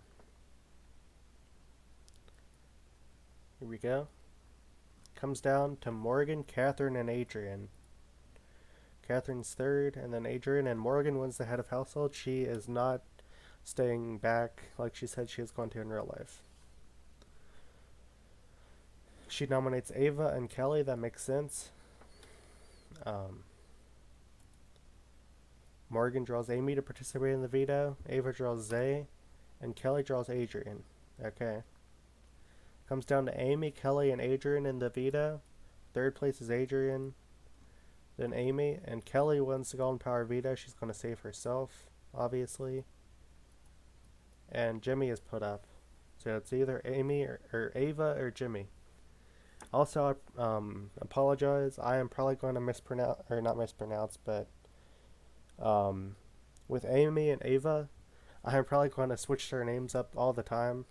Here we go. Comes down to Morgan, Catherine, and Adrian. Catherine's third, and then Adrian, and Morgan wins the head of household. She is not staying back like she said she was going to in real life. She nominates Ava and Kelly. That makes sense. Morgan draws Amy to participate in the veto. Ava draws Zay. And Kelly draws Adrian. Okay. Comes down to Amy, Kelly, and Adrian in the veto. Third place is Adrian. Then Amy. And Kelly wins the Golden Power veto. She's going to save herself, obviously. And Jimmy is put up. So it's either Amy or Ava or Jimmy. Also, I apologize. I am probably going to mispronounce, or not mispronounce, but with Amy and Ava, I am probably going to switch their names up all the time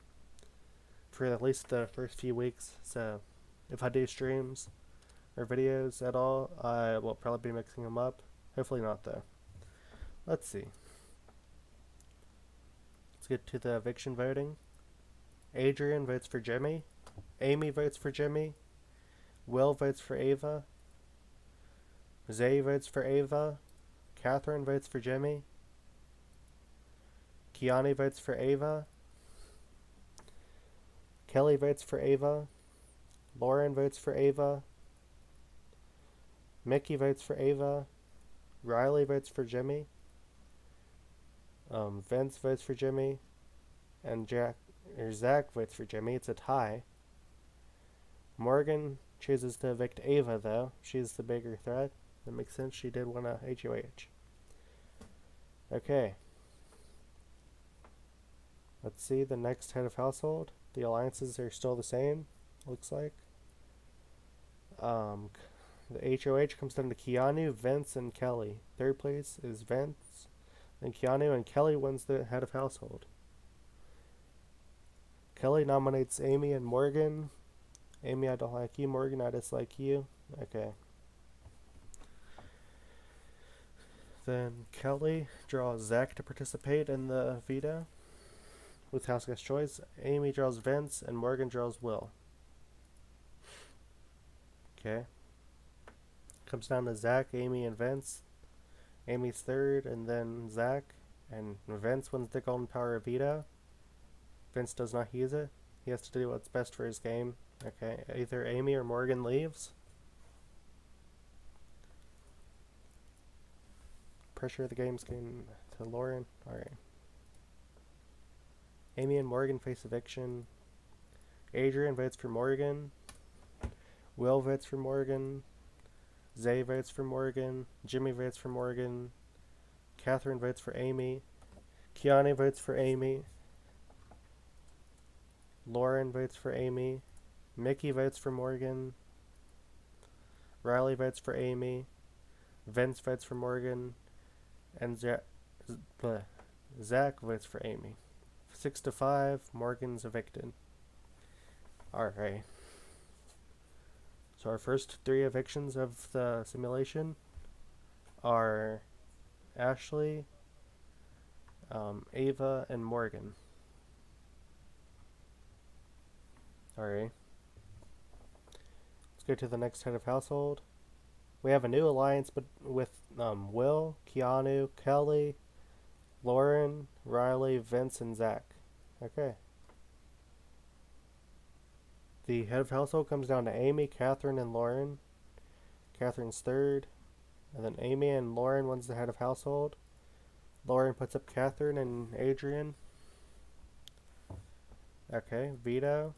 for at least the first few weeks. So if I do streams or videos at all, I will probably be mixing them up. Hopefully not, though. Let's see. Let's get to the eviction voting. Adrian votes for Jimmy. Amy votes for Jimmy. Will votes for Ava. Zay votes for Ava. Catherine votes for Jimmy. Keanu votes for Ava. Kelly votes for Ava. Lauren votes for Ava. Mickey votes for Ava. Riley votes for Jimmy. Vince votes for Jimmy. And Zach votes for Jimmy. It's a tie. Morgan chooses to evict Ava, though. She's the bigger threat. That makes sense. She did win a HOH. Okay. Let's see the next head of household. The alliances are still the same, looks like. The HOH comes down to Keanu, Vince, and Kelly. Third place is Vince, then Keanu, and Kelly wins the head of household. Kelly nominates Amy and Morgan. Amy, I don't like you. Morgan, I dislike you. Okay. Then Kelly draws Zach to participate in the veto with House Guest Choice. Amy draws Vince, and Morgan draws Will. Okay. Comes down to Zach, Amy, and Vince. Amy's third, and then Zach. And Vince wins the Golden Power of Veto. Vince does not use it. He has to do what's best for his game. Okay, either Amy or Morgan leaves. Pressure of the game's getting to Lauren. Alright. Amy and Morgan face eviction. Adrian votes for Morgan. Will votes for Morgan. Zay votes for Morgan. Jimmy votes for Morgan. Catherine votes for Amy. Keanu votes for Amy. Lauren votes for Amy. Mickey votes for Morgan. Riley votes for Amy. Vince votes for Morgan. And Zach votes for Amy. 6-5, Morgan's evicted. Alright. So our first 3 evictions of the simulation are Ashley, Ava, and Morgan. Alright. Let's go to the next head of household. We have a new alliance with Will, Keanu, Kelly, Lauren, Riley, Vince, and Zach. Okay. The head of household comes down to Amy, Catherine, and Lauren. Catherine's third. And then Amy and Lauren wins the head of household. Lauren puts up Catherine and Adrian. Okay, veto.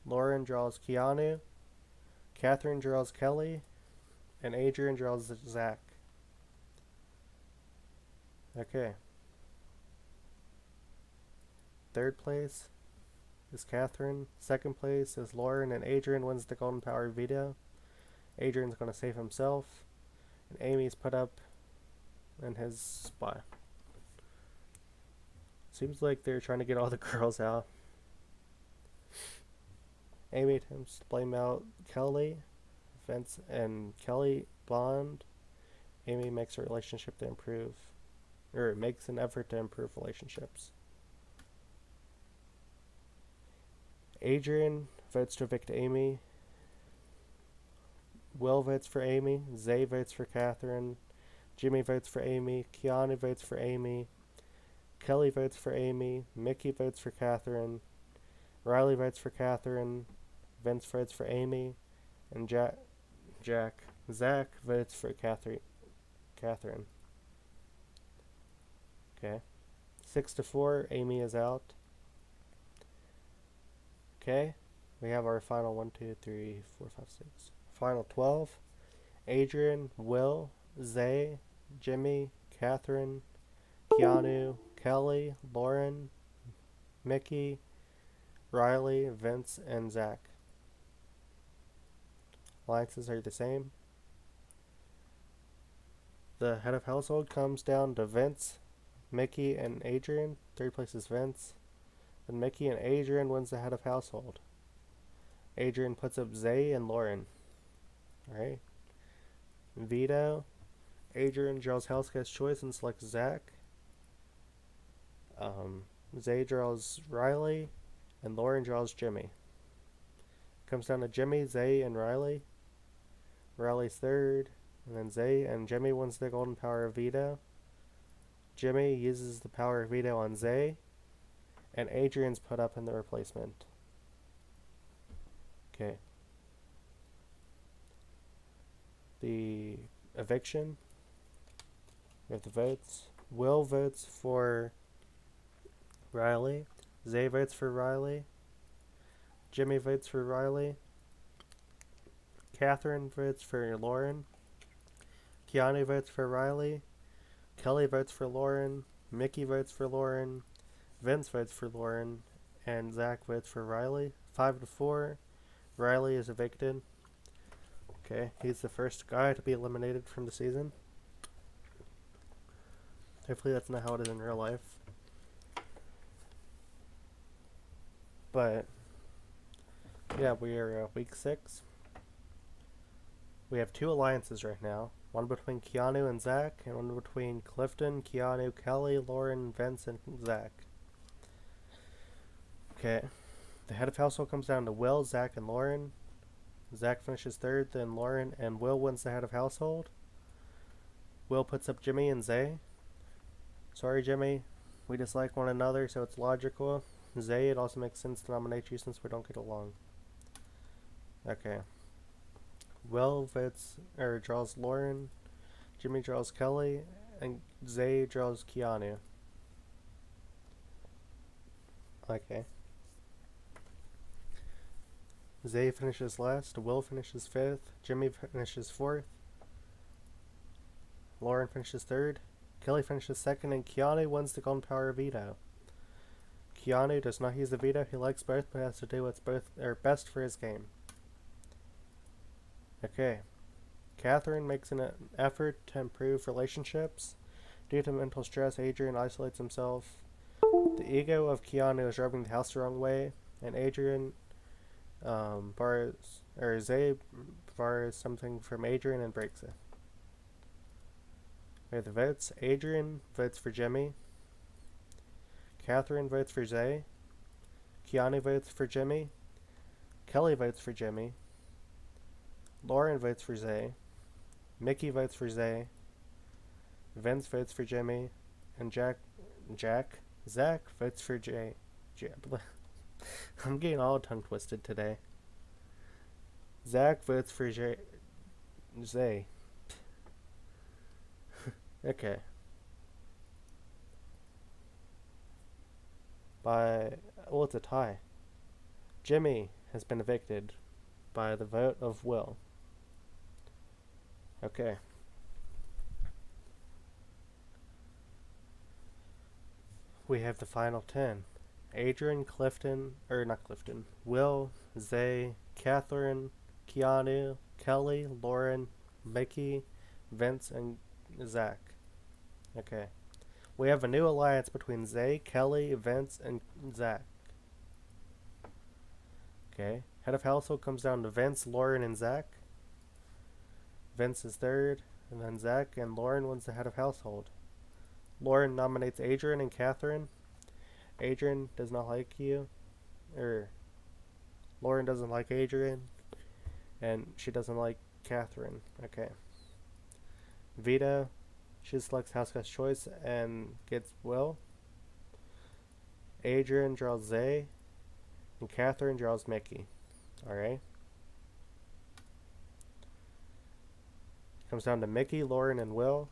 Lauren draws Keanu. Catherine draws Kelly. And Adrian draws Zach. Okay. Third place is Catherine. Second place is Lauren, and Adrian wins the Golden Power veto. Adrian's going to save himself. And Amy's put up in his spot. Seems like they're trying to get all the girls out. Amy attempts to blame out Kelly. Vince and Kelly bond. Amy makes a relationship to improve. Or makes an effort to improve relationships. Adrian votes to evict Amy. Will votes for Amy. Zay votes for Catherine. Jimmy votes for Amy. Keanu votes for Amy. Kelly votes for Amy. Mickey votes for Catherine. Riley votes for Catherine. Vince votes for Amy. And Zach votes for Catherine. Okay. 6-4, Amy is out. Okay. We have our final 1, 2, 3, 4, 5, 6. Final 12. Adrian, Will, Zay, Jimmy, Catherine, Keanu, Kelly, Lauren, Mickey, Riley, Vince, and Zach. Alliances are the same. The head of household comes down to Vince, Mickey, and Adrian. Third place is Vince. Then Mickey and Adrian wins the head of household. Adrian puts up Zay and Lauren. Alright. Veto. Adrian draws House Guest Choice and selects Zach. Zay draws Riley. And Lauren draws Jimmy. Comes down to Jimmy, Zay, and Riley. Riley's third. And then Zay and Jimmy wins the Golden Power of Veto. Jimmy uses the power of veto on Zay. And Adrian's put up in the replacement. Okay. The eviction. We have the votes. Will votes for Riley. Zay votes for Riley. Jimmy votes for Riley. Catherine votes for Lauren. Keanu votes for Riley. Kelly votes for Lauren. Mickey votes for Lauren. Vince votes for Lauren. And Zach votes for Riley. 5-4. Riley is evicted. Okay, he's the first guy to be eliminated from the season. Hopefully that's not how it is in real life. But, yeah, we are week 6. We have 2 alliances right now. One between Keanu and Zach, and one between Clifton, Keanu, Kelly, Lauren, Vince, and Zach. Okay. The head of household comes down to Will, Zach, and Lauren. Zach finishes third, then Lauren, and Will wins the head of household. Will puts up Jimmy and Zay. Sorry, Jimmy. We dislike one another, so it's logical. Zay, it also makes sense to nominate you since we don't get along. Okay. Will draws Lauren. Jimmy draws Kelly, and Zay draws Keanu. Okay. Zay finishes last, Will finishes 5th, Jimmy finishes 4th, Lauren finishes 3rd, Kelly finishes 2nd, and Keanu wins the Golden Power veto. Keanu does not use the veto. He likes both, but has to do what's best for his game. Okay. Catherine makes an effort to improve relationships. Due to mental stress, Adrian isolates himself. The ego of Keanu is rubbing the house the wrong way, and Adrian Zay borrows something from Adrian and breaks it. Okay, the votes. Adrian votes for Jimmy. Catherine votes for Zay. Keanu votes for Jimmy. Kelly votes for Jimmy. Lauren votes for Zay. Mickey votes for Zay. Vince votes for Jimmy. And Zach votes for Jay. I'm getting all tongue twisted today. Zach votes for Zay. Okay. It's a tie. Jimmy has been evicted by the vote of Will. Okay. We have the final 10. Adrian, Will, Zay, Catherine, Keanu, Kelly, Lauren, Mickey, Vince, and Zach. Okay. We have a new alliance between Zay, Kelly, Vince, and Zach. Okay. Head of household comes down to Vince, Lauren, and Zach. Vince is third, and then Zach and Lauren wins the head of household. Lauren nominates Adrian and Catherine. Adrian does not like you. Lauren doesn't like Adrian. And she doesn't like Catherine. Okay. Veto. She selects House Guest Choice and gets Will. Adrian draws Zay. And Catherine draws Mickey. Alright. Comes down to Mickey, Lauren, and Will.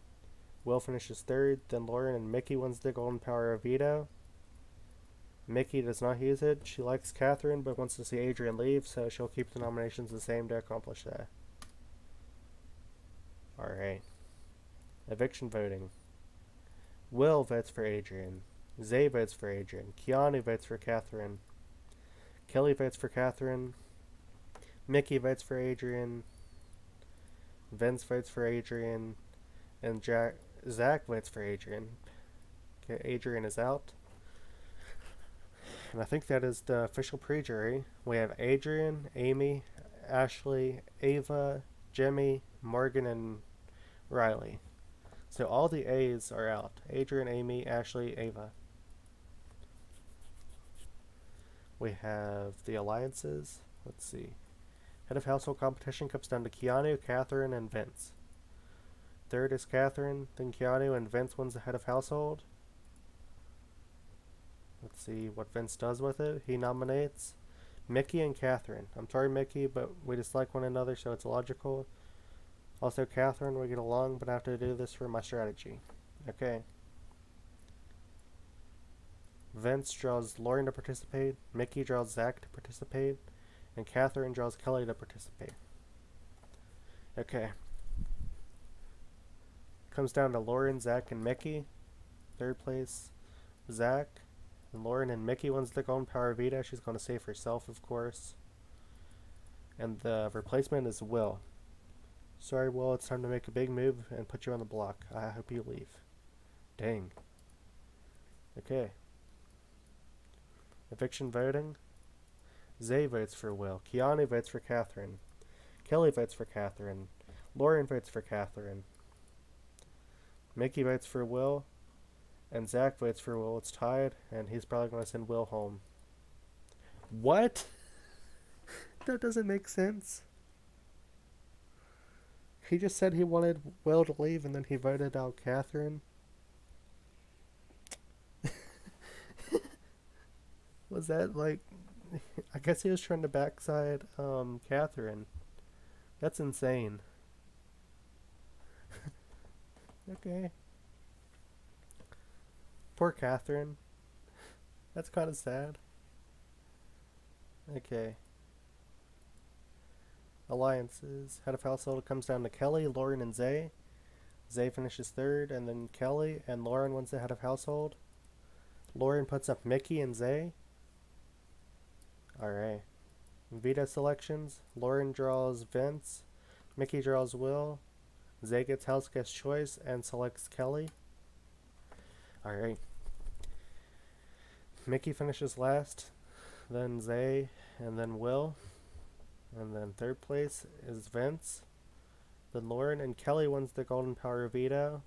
Will finishes third, then Lauren and Mickey wins the golden power of veto. Mickey does not use it. She likes Catherine but wants to see Adrian leave, so she'll keep the nominations the same to accomplish that. Alright. Eviction voting. Will votes for Adrian. Zay votes for Adrian. Keanu votes for Catherine. Kelly votes for Catherine. Mickey votes for Adrian. Vince votes for Adrian. And Zach votes for Adrian. Okay, Adrian is out. And I think that is the official pre-jury. We have Adrian, Amy, Ashley, Ava, Jimmy, Morgan, and Riley. So all the A's are out. Adrian, Amy, Ashley, Ava. We have the alliances. Let's see. Head of household competition comes down to Keanu, Catherine, and Vince. Third is Catherine, then Keanu, and Vince wins the head of household. Let's see what Vince does with it. He nominates Mickey and Catherine. I'm sorry, Mickey, but we dislike one another, so it's logical. Also, Catherine, we get along, but I have to do this for my strategy. Okay. Vince draws Lauren to participate, Mickey draws Zach to participate, and Catherine draws Kelly to participate. Okay. Comes down to Lauren, Zach, and Mickey. Third place, Zach. And Lauren and Mickey wins the golden power veto. She's going to save herself, of course. And the replacement is Will. Sorry, Will, it's time to make a big move and put you on the block. I hope you leave. Dang. Okay. Eviction voting. Zay votes for Will. Keanu votes for Catherine. Kelly votes for Catherine. Lauren votes for Catherine. Mickey votes for Will. And Zach votes for Will. It's tied, and he's probably going to send Will home. What? That doesn't make sense. He just said he wanted Will to leave, and then he voted out Catherine. Was that like... I guess he was trying to backside Catherine. That's insane. Okay. Poor Catherine. That's kind of sad. Okay. Alliances. Head of household comes down to Kelly, Lauren, and Zay. Zay finishes third, and then Kelly, and Lauren wins the head of household. Lauren puts up Mickey and Zay. Alright. Veto selections. Lauren draws Vince. Mickey draws Will. Zay gets house guest choice and selects Kelly. Alright. Mickey finishes last, then Zay, and then Will. And then third place is Vince. Then Lauren and Kelly wins the Golden Power Veto.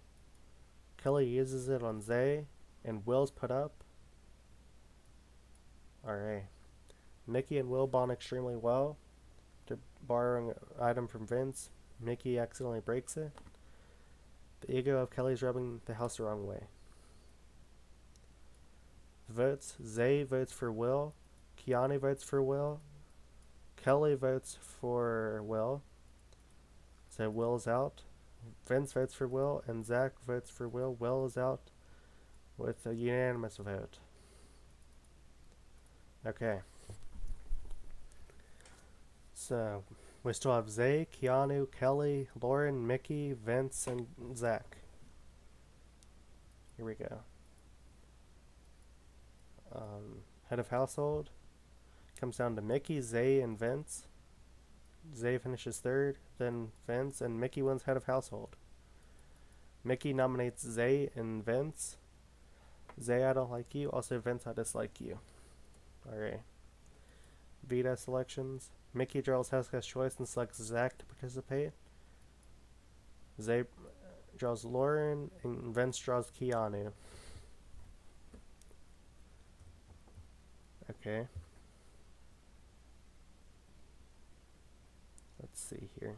Kelly uses it on Zay, and Will's put up. Alright. Mickey and Will bond extremely well. They're borrowing an item from Vince. Mickey accidentally breaks it. The ego of Kelly's rubbing the house the wrong way. Votes. Zay votes for Will. Keanu votes for Will. Kelly votes for Will. So Will's out. Vince votes for Will, and Zach votes for Will. Will is out with a unanimous vote. Okay. So we still have Zay, Keanu, Kelly, Lauren, Mickey, Vince, and Zach. Here we go. Head of household comes down to Mickey, Zay, and Vince. Zay finishes third, then Vince, and Mickey wins head of household. Mickey nominates Zay and Vince. Zay, I don't like you. Also, Vince, I dislike you. Alright. Veto selections. Mickey draws house guest choice and selects Zach to participate. Zay draws Lauren, and Vince draws Keanu. Okay. Let's see here.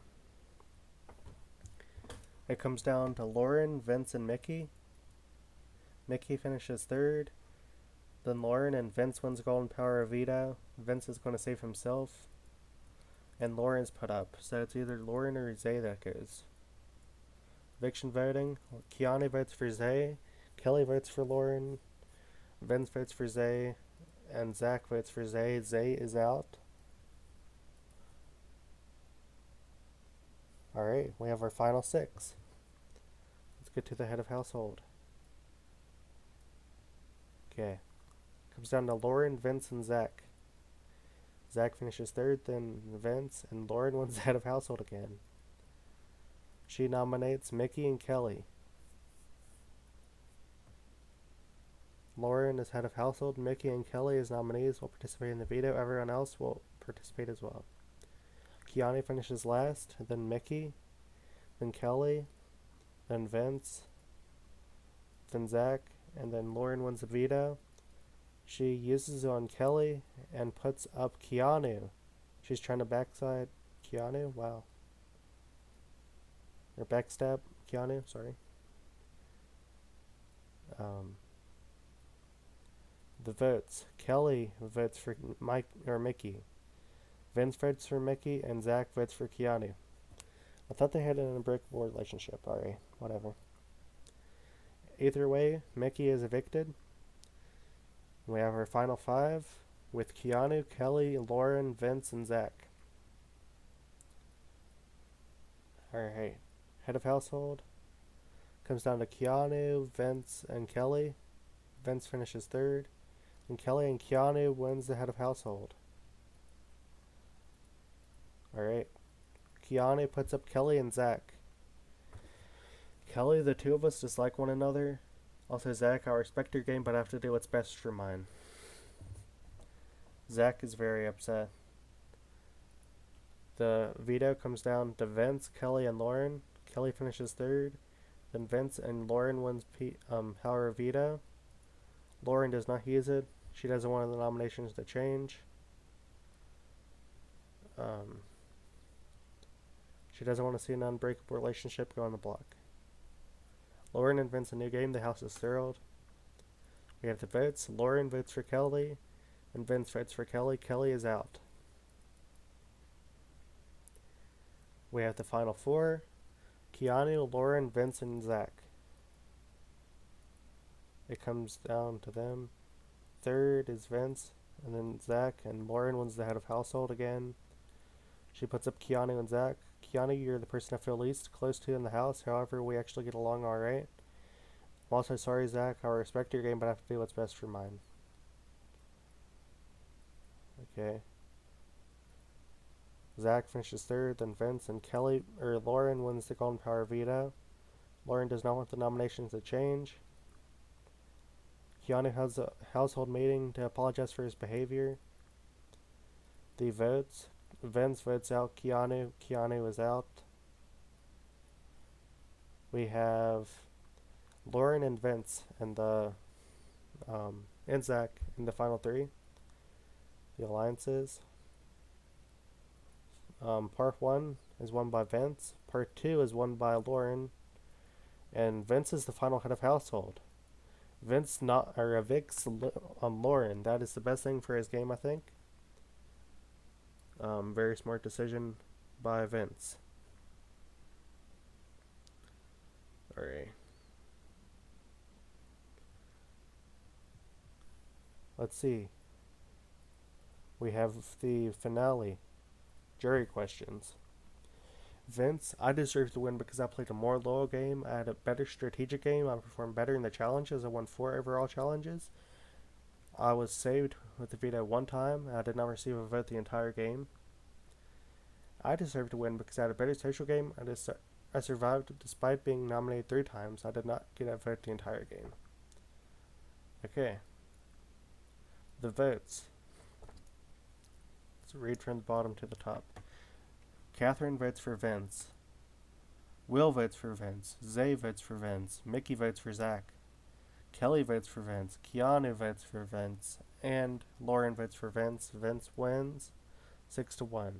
It comes down to Lauren, Vince, and Mickey. Mickey finishes third. Then Lauren and Vince wins Golden Power of Veto. Vince is going to save himself. And Lauren's put up. So it's either Lauren or Zay that goes. Eviction voting. Keanu votes for Zay. Kelly votes for Lauren. Vince votes for Zay. And Zach votes for Zay. Zay is out. Alright, we have our final 6. Let's get to the head of household. Okay. Comes down to Lauren, Vince, and Zach. Zach finishes third, then Vince, and Lauren wins the head of household again. She nominates Mickey and Kelly. Lauren is head of household. Mickey and Kelly as nominees will participate in the veto. Everyone else will participate as well. Keanu finishes last, then Mickey, then Kelly, then Vince, then Zach, and then Lauren wins the veto. She uses it on Kelly and puts up Keanu. She's trying to backside Keanu. Wow. Or backstab Keanu, sorry. The votes. Kelly votes for Mickey. Vince votes for Mickey, and Zach votes for Keanu. I thought they had an unbreakable relationship. Alright, whatever. Either way, Mickey is evicted. We have our final 5 with Keanu, Kelly, Lauren, Vince, and Zach. Alright. Head of household comes down to Keanu, Vince, and Kelly. Vince finishes third. And Kelly and Keanu wins the head of household. Alright. Keanu puts up Kelly and Zach. Kelly, the two of us dislike one another. Also, Zach, I respect your game, but I have to do what's best for mine. Zach is very upset. The veto comes down to Vince, Kelly, and Lauren. Kelly finishes third. Then Vince and Lauren wins power of veto. Lauren does not use it. She doesn't want the nominations to change. She doesn't want to see an unbreakable relationship go on the block. Lauren invents a new game. The house is thrilled. We have the votes. Lauren votes for Kelly, and Vince votes for Kelly. Kelly is out. We have the final 4. Keanu, Lauren, Vince, and Zach. It comes down to them. Third is Vince, and then Zach, and Lauren wins the head of household again. She puts up Keanu and Zach. Keanu, you're the person I feel least close to in the house. However, we actually get along alright. I'm also sorry, Zach. I respect your game, but I have to do what's best for mine. Okay. Zach finishes third, then Vince and Lauren wins the Golden Power veto. Lauren does not want the nominations to change. Keanu has a household meeting to apologize for his behavior. The votes. Vince votes out Keanu. Keanu is out. We have Lauren and Vince and and Zach in the final three. The alliances. Part 1 is won by Vince. Part 2 is won by Lauren. And Vince is the final head of household. Vince not or evicts Lauren. That is the best thing for his game, I think. Very smart decision by Vince. Alright. Let's see. We have the finale. Jury questions. Vince, I deserve to win because I played a more loyal game. I had a better strategic game. I performed better in the challenges. I won 4 overall challenges. I was saved with the veto 1 time. I did not receive a vote the entire game. I deserve to win because I had a better social game. I survived despite being nominated 3 times. I did not get a vote the entire game. Okay. The votes. Let's read from the bottom to the top. Catherine votes for Vince. Will votes for Vince. Zay votes for Vince. Mickey votes for Zach. Kelly votes for Vince. Keanu votes for Vince. And Lauren votes for Vince. Vince wins 6-1.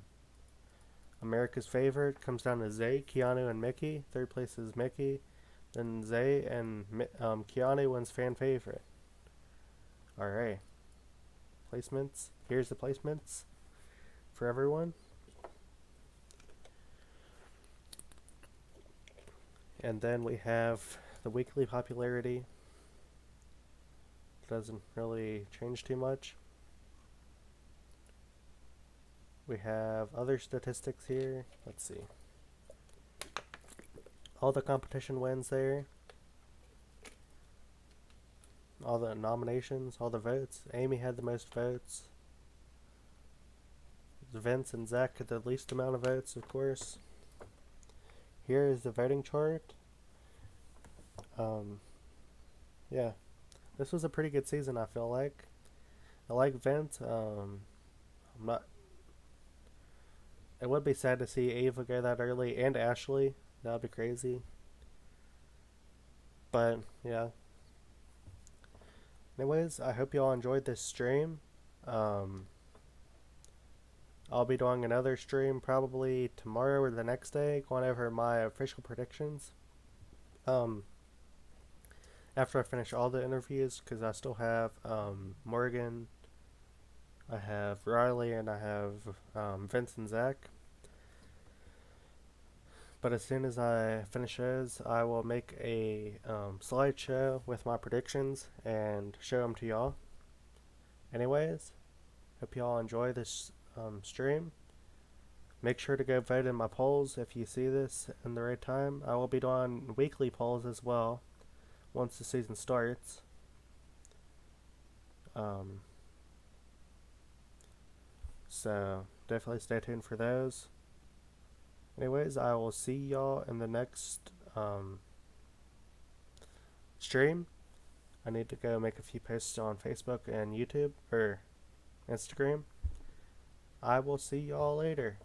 America's favorite comes down to Zay, Keanu, and Mickey. Third place is Mickey. Then Zay and Keanu wins fan favorite. Alright. Placements. Here's the placements for everyone. And then we have the weekly popularity. Doesn't really change too much. We have other statistics here. Let's see. All the competition wins there. All the nominations, all the votes. Amy had the most votes. Vince and Zach had the least amount of votes, of course. Here is the voting chart. Yeah. This was a pretty good season, I feel like. I like Vince. I'm not... It would be sad to see Ava go that early, and Ashley. That would be crazy. But, yeah. Anyways, I hope you all enjoyed this stream. I'll be doing another stream probably tomorrow or the next day, going over my official predictions. After I finish all the interviews, because I still have Morgan, I have Riley, and I have Vince and Zach. But as soon as I finish those, I will make a slideshow with my predictions and show them to y'all. Anyways, hope y'all enjoy this stream. Make sure to go vote in my polls if you see this in the right time. I will be doing weekly polls as well once the season starts. So definitely stay tuned for those. Anyways, I will see y'all in the next stream. I need to go make a few posts on Facebook and YouTube or Instagram. I will see y'all later.